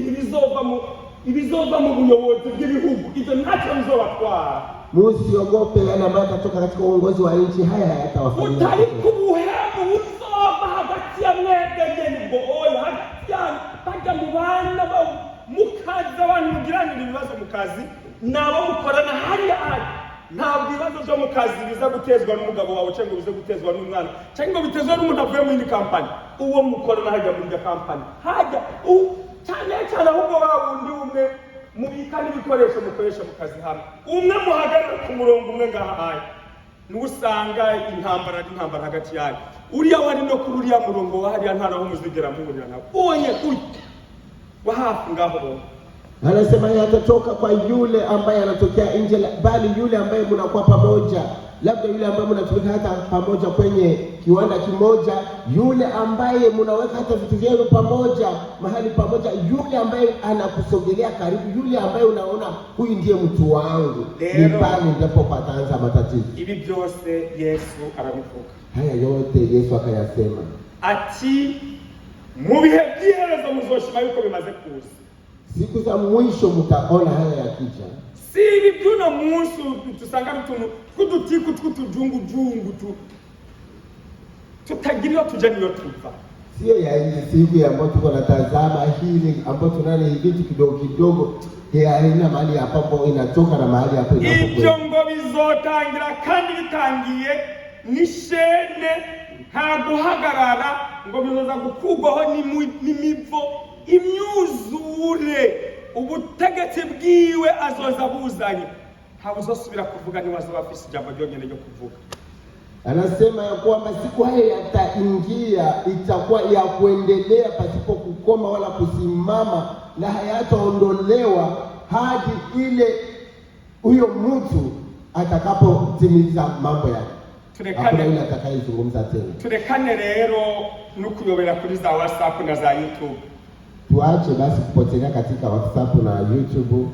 ibizova mu buyobozi bw'ibihugu. Ibyo ntacyo bizobatwara. Musiogope yale ambayo yatatoka katika uongozi wa nchi, haya hayatawafanyia. Utari kubuhemu uzova hagati ya mwebwe nyene ngo oya hagati yanyu bajya mu bana mukazi abantu mugiranira ibibazo mu kazi nabo mukorana hariya ntabwo ibibazo byo mu kazi biza gutezwa n'umugabo wawe cyangwa biza gutezwa n'umwana cyangwa bitezwa n'umuntu avuye mu yindi kampani. Uwo mukorana hajya muri iyo kampani hajya cyane ahubwo wundi umwe mubika n'ibikoresho mukoresha mu kazi hamwe, umwe muhagarara ku murongo umwe ngahaye n'usanga intambara hagati yayo. Uriya wari no kuri uriya murongo wa hariya nta naho muzigera muhurira nawe ubonye wa hafi ngaho. Anasema yatatoka kwa yule ambaye anatokea nje, bali yule ambaye mnakuwa pamoja, labda yule ambaye mnatumika hata pamoja kwenye kiwanda kimoja, yule ambaye mnaweka hata vitu vyenu pamoja mahali pamoja, yule ambaye anakusogelea karibu, yule ambaye unaona huyu ndiye mtu wangu, ni pale ndipo pataanza matatizo. Ibi byose Yesu arabivuga. Haya yote Yesu akayasema. Ati mu bihe by'iherezo muzoshima yuko bimaze kuza. Siku za mwisho mtaona haya yakija. Si ibi by'uno munsi tusanga bituntu tw'udutiku tw'utujungu tutagira tuja niyo tuva. Sio ya hii siku ambayo tuko natazama hili ambayo tunaona hivi vitu kidogo haina mahali hapo inatoka na mahali hapo inapokuwa. Ibyo ngo bizotangira kandi bitangiye nishene nta guhagarara ngo bizoza gukugwaho n'imivo imyuzure ubutegetsi bwiwe azoza buzanye. Ntabwo uzosubira kuvuga ni wazo bafise ijambo ryonyene ryo kuvuga. Anasema ya kwamba siku haya yataingia, itakuwa ya kuendelea pasipo kukoma wala kusimama, na hayataondolewa hadi ile huyo mtu atakapotimiza mambo yake. hakuna yule atakayezungumza tena. Turekane rero no kuyobera kuri za WhatsApp na za YouTube. Tuache basi kupotelea katika WhatsApp na YouTube.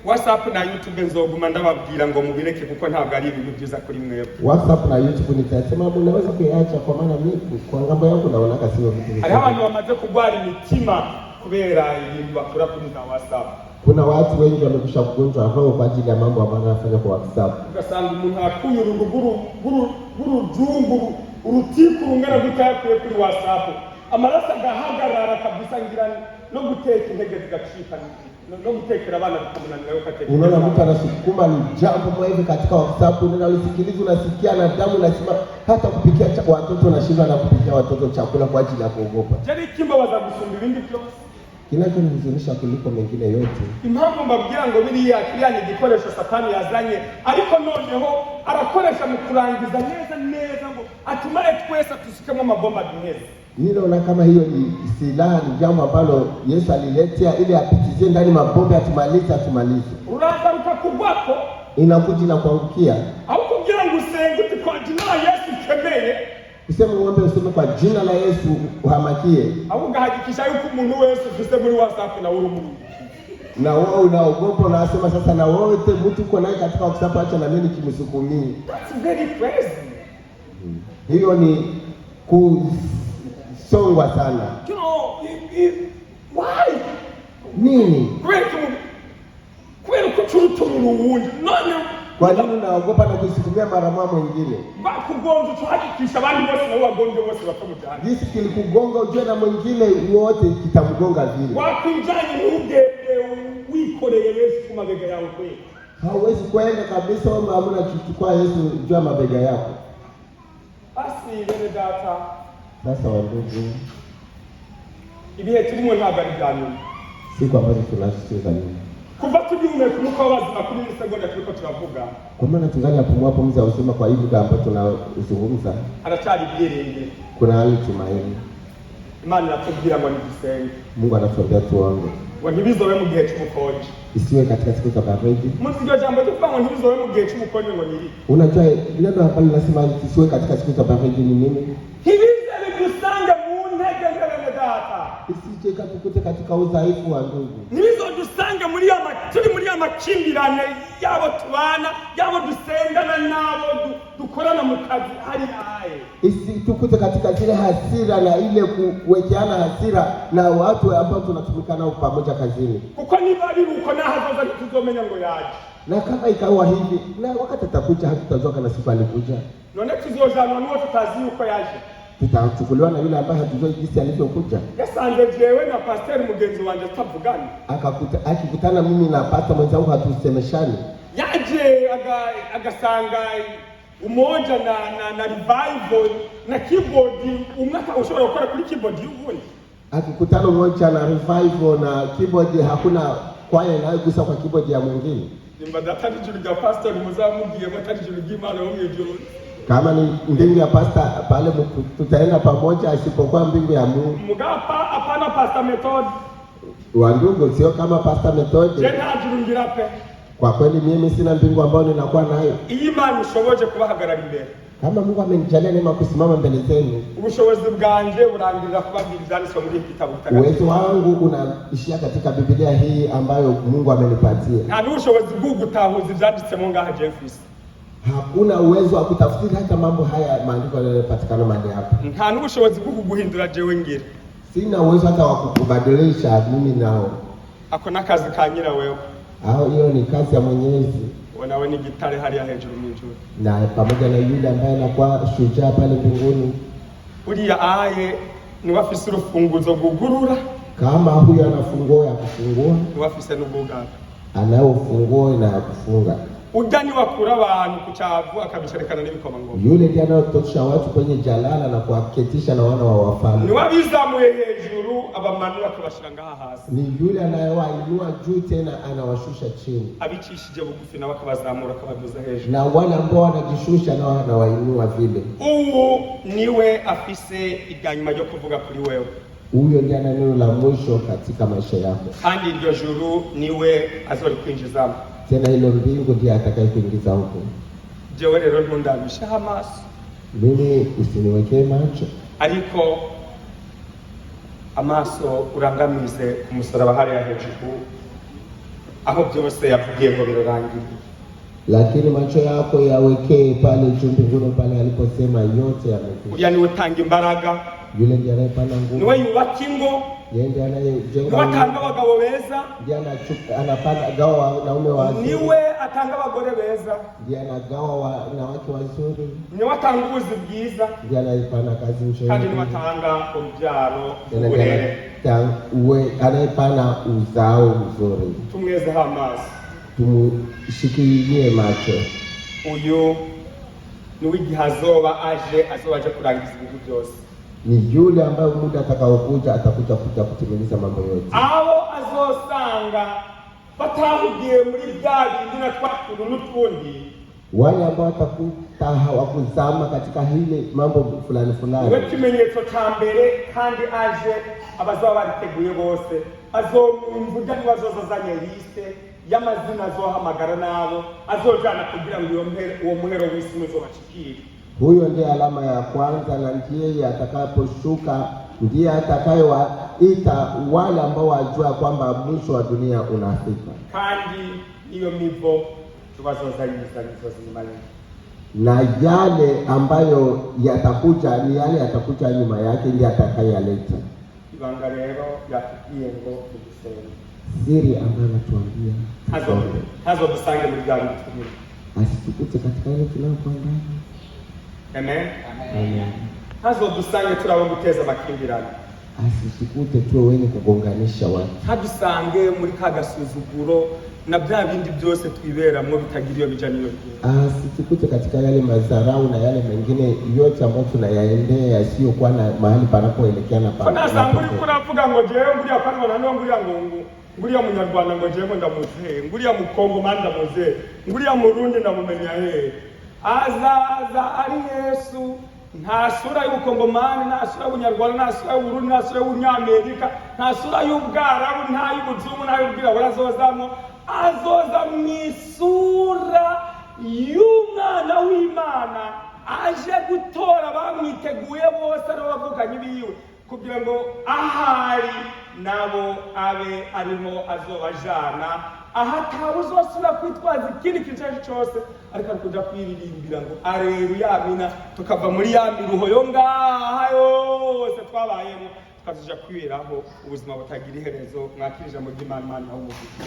WhatsApp na YouTube nzoguma ndababwira ngo mubireke kuko ntabwo ari ibintu byiza kuri mwebwe. WhatsApp na YouTube nitasema mnaweza kuiacha kwa maana mimi kwa ngambo yangu naona sio vitu. Hari abantu bamaze kugwara imitima kubera ibintu bakora kuri za WhatsApp. Kuna watu wengi wamekusha kugonjwa roho kwa ajili ya mambo ambayo wanafanya kwa WhatsApp. Ugasanga umuntu akuye urujumbu urutiku rungana gutakuye kuri WhatsApp. Amarasa gahagarara kabisa ngira no guteka intege zigacika no gutekera abana bikamunanira yo kateka. Unaona mtu anasukuma ni jambo mwewe katika WhatsApp, unasikiliza unasikia na damu nasema hata kupikia watoto na shida na kupikia watoto chakula kwa ajili ya kuogopa. Jari kimba waza gusumba ibindi byose. Kinachonihuzunisha kuliko mengine yote, impamvu mbabwira ngo biriya kiranye gikoresho Satani yazanye, ariko noneho arakoresha mu kurangiza neza ngo atumare twese tusikemo amabomba duneze. Ninaona kama hiyo ni silaha, ni jambo ambalo Yesu aliletea ili apitizie ndani mabomba atumalize. Urazaruka kugwako inakuja na kuangukia. Au kugira ngo usenge kwa jina la Yesu kemeye. Useme uombe, useme kwa jina la Yesu uhamakie. Au ngahakikisha yuko umuntu wese ufite muri WhatsApp na uri umuntu. Na wewe unaogopa unasema sasa na wewe mtu uko naye katika WhatsApp acha na mimi kimsukumii. That's very crazy. Hiyo ni kusongwa sana. You know, why? Nini? Kweli kuchurutumuru uwundi. None kwa nini unaogopa na kusikumia mara moja mwingine? Bakugonga tuhakikisha abandi bose nabo bagonge bose bakamujana. Jinsi kilikugonga ujue na mwingine wote kitamgonga vile. Wakinjanye n'ubwenge wikoreye Yesu ku mabega yawe kweli. Hauwezi kwenda kabisa wewe hamna kuchukua Yesu juu ya mabega yako. Basi bene data. Sasa wandugu, ibihe turimo ntabwo ari byanyu. Siku ambazo tunashikiza nini? Kuva tugiume kumuka wazima kuri segonda turiko turavuga. Kwa maana tungali apumua pumzi ya uzima kwa hivi ambapo tunazungumza. Anachali byiringe. Kuna hali tumaini. Imana iratubwira ngo nidusenge. Mungu anatuambia tuombe. Ngo ntibizobe mu gihe cy'umukonje. Isiwe katika siku za baridi. Muzijyo jambo tuvuga ngo ntibizobe mu gihe cy'umukonje ngo niri. Unajua neno hapa linasema isiwe katika siku za baridi ni nini? Hibize bidusanga mu ntege ngene data. Isije katukute katika udhaifu wa ndugu. Nizo dusanga turi muri amakimbirane yabo tubana, yabo dusengana nabo dukorana mu kazi hari aye. Isitukute katika zile hasira na ile kuwekeana hasira na watu ambao tunatumika nao pamoja kazini. Kuko niba ari uko nahazoza tuzomenya ngo yaje. Na kama ikawa hivi na wakati atakuja hatutazoka na siku alikuja. None tuzojana nuwo tutazi uko yaje. Tutachukuliwa na yule ambaye hatujui jinsi alivyokuja. Yasanze jewe na pastor mugenzi wanje tavugana. Akikutana mimi na pastor mwenzangu hatusemeshani. Yaje agasanga umoja na revival na keyboard umwaka ushobora gukora kuri keyboard y'ubundi. Akikutana mmoja na revival na keyboard hakuna kwaya inayogusa kwa keyboard ya mwingine. Nimba datari juru pastor muzamugiye batari juru gimana wo mwijuru. Kama ni mbingu ya pastor pale tutaenda pamoja, asipokuwa mbingu ya Mungu. Mugapa hapana pastor method. Wandugu sio kama pastor method. Jena ajurungira pe. Kwa kweli mimi sina mbingu ambayo ninakuwa nayo. Imana ushoboje kubahagarara imbere. Kama Mungu amenijalia neema kusimama mbele zenu. Ubushobozi bwanje burangirira kubabwira ibyanditswe muri iki gitabo kitagatifu. Uwezo wangu unaishia katika Biblia hii ambayo Mungu amenipatia. Nta n'ubushobozi bwo gutahuza ibyanditsemo ngaha Jeffries. Hakuna uwezo wa kutafsiri hata mambo haya maandiko yanayopatikana mahali hapa. Nta n'ubushobozi bwo kuguhindura jewe ngira. Sina uwezo hata wa kukubadilisha mimi nao. Ako nakazi ka nyira wewe. Hiyo ni kazi ya Mwenyezi. Nawe ni gitare hariya hejuru mw'ijuru. Na pamoja na yule ambaye anakuwa shujaa pale mbinguni. Uriya aye ni wafise urufunguzo gugurura. Kama huyo ana funguo ya kufungua, ni wafise n'ubuganga. Anao funguo na kufunga. Ujani wakura abantu kuchavu akabisharekana n'ibikomangoma. Yule ndiye anayotosha watu kwenye jalala na kuwaketisha na wana wa wafalme. Ni wabizamuye hejuru abamanura akabashira ngaha hasi. Ni yule anayewainua juu tena anawashusha chini. Abicishije bugufi na bakabazamura akabaduza hejuru. Na wale ambao wanajishusha nao anawainua vile. Uwo niwe afise iganyuma ryo kuvuga kuri wewe. Huyo ndiye ana neno la mwisho katika maisha yako. Kandi iryo juru niwe azori kwinjizamo. Tena hilo mbingu ndiye atakaye kuingiza huko. jewe rero ntundabishaho amaso, mimi usiniwekee macho, ariko amaso urangamize ku musaraba hariya hejuru, aho byose yavugiye ngo birarangiye. lakini macho yako yawekee pale juu mbinguni, pale aliposema yote yamekwisha. Uriya niwe utanga imbaraga, Yule ndiye anayepanda nguvu, niwe yubaka ingo, yeye ndiye anayejenga, niwe atanga abagabo beza, ndiye anapanda gawa wanaume wazuri, niwe atanga abagore beza, ndiye anagawa wanawake wazuri, niwe atanga ubuzi bwiza, ndiye anayepanda kazi njema, kandi niwe atanga urubyaro ndiye uburere. anayepanda uzao mzuri. Tumwezeho amaso, Tumushikilie macho. uyu niwe igihe azoba aje kurangiza ibintu byose. Ni yule ambaye muda atakaokuja atakuja kutimiliza mambo yote. Abo azosanga batahugiye muri bya bindi na twakuru n'utundi, Wale ambao watakuta hawakuzama katika hili mambo fulani fulani, niwe kimenyetso ca mbere, kandi aje abazoba bariteguye bose azomvuga niba azozazanye liste y'amazina azohamagara nabo azojana kugira ngo uwo muhero w'isi uzobashikire. huyo ndiye alama ya kwanza, na ndiye atakaposhuka, ndiye atakayewaita wale ambao wajua kwamba mwisho wa dunia unafika, Kandi iyo mivo tubazozanyiriza nizozimanye, na yale ambayo yatakuja ni yale yatakuja nyuma yake, ndiye atakayaleta. ibanga rero yatubwiye ngo tugusenge, Siri ambayo anatuambia hazo dusange muri bya bintu tubiri. asitukute katika ile tunayokuwa ndani. Amen. Amen. Hazo dusange turabo guteza amakimbirane, Asitukute tuwe wenye kugonganisha watu, hadusange muri ka gasuzuguro na bya bindi byose twiberamwo bitagira iyo bija niyo. asitukute katika yale madharau na yale mengine yote ambayo tunayaendea yasiyokuwa na mahali panapoelekea na Ko nasanga uri kuravuga ngo jewe nguriya kanwa nano nguriya ngungu, nguriya munyarwanda ngo jewe ndamuze, nguriya mukongo manda muze, nguriya murundi ndamumenya he. Azaza ari Yesu, nta sura y'ubukongomani, nta sura y'ubunyarwanda, nta sura y'uburundi, nta sura y'ubunyamerika, nta sura y'ubwarabu, nta y'ubuzungu, nta y'ubwirabura azozamo, azoza mu isura y'umwana w'Imana, aje gutora bamwiteguye bose n'abavukanye biwe, kugira ngo ahari nabo abe ariho azobajana, aha atawe uzosubira kwitwaza ikindi kintu cyose, ariko ari kuja kwiririmbira ngo areruya amina, tukava muri ya miruho yo ngaha yose twabayemo tukaja kwiberaho ubuzima butagira iherezo. Mwakirije mu ry'Imana, Imana y'umugisha.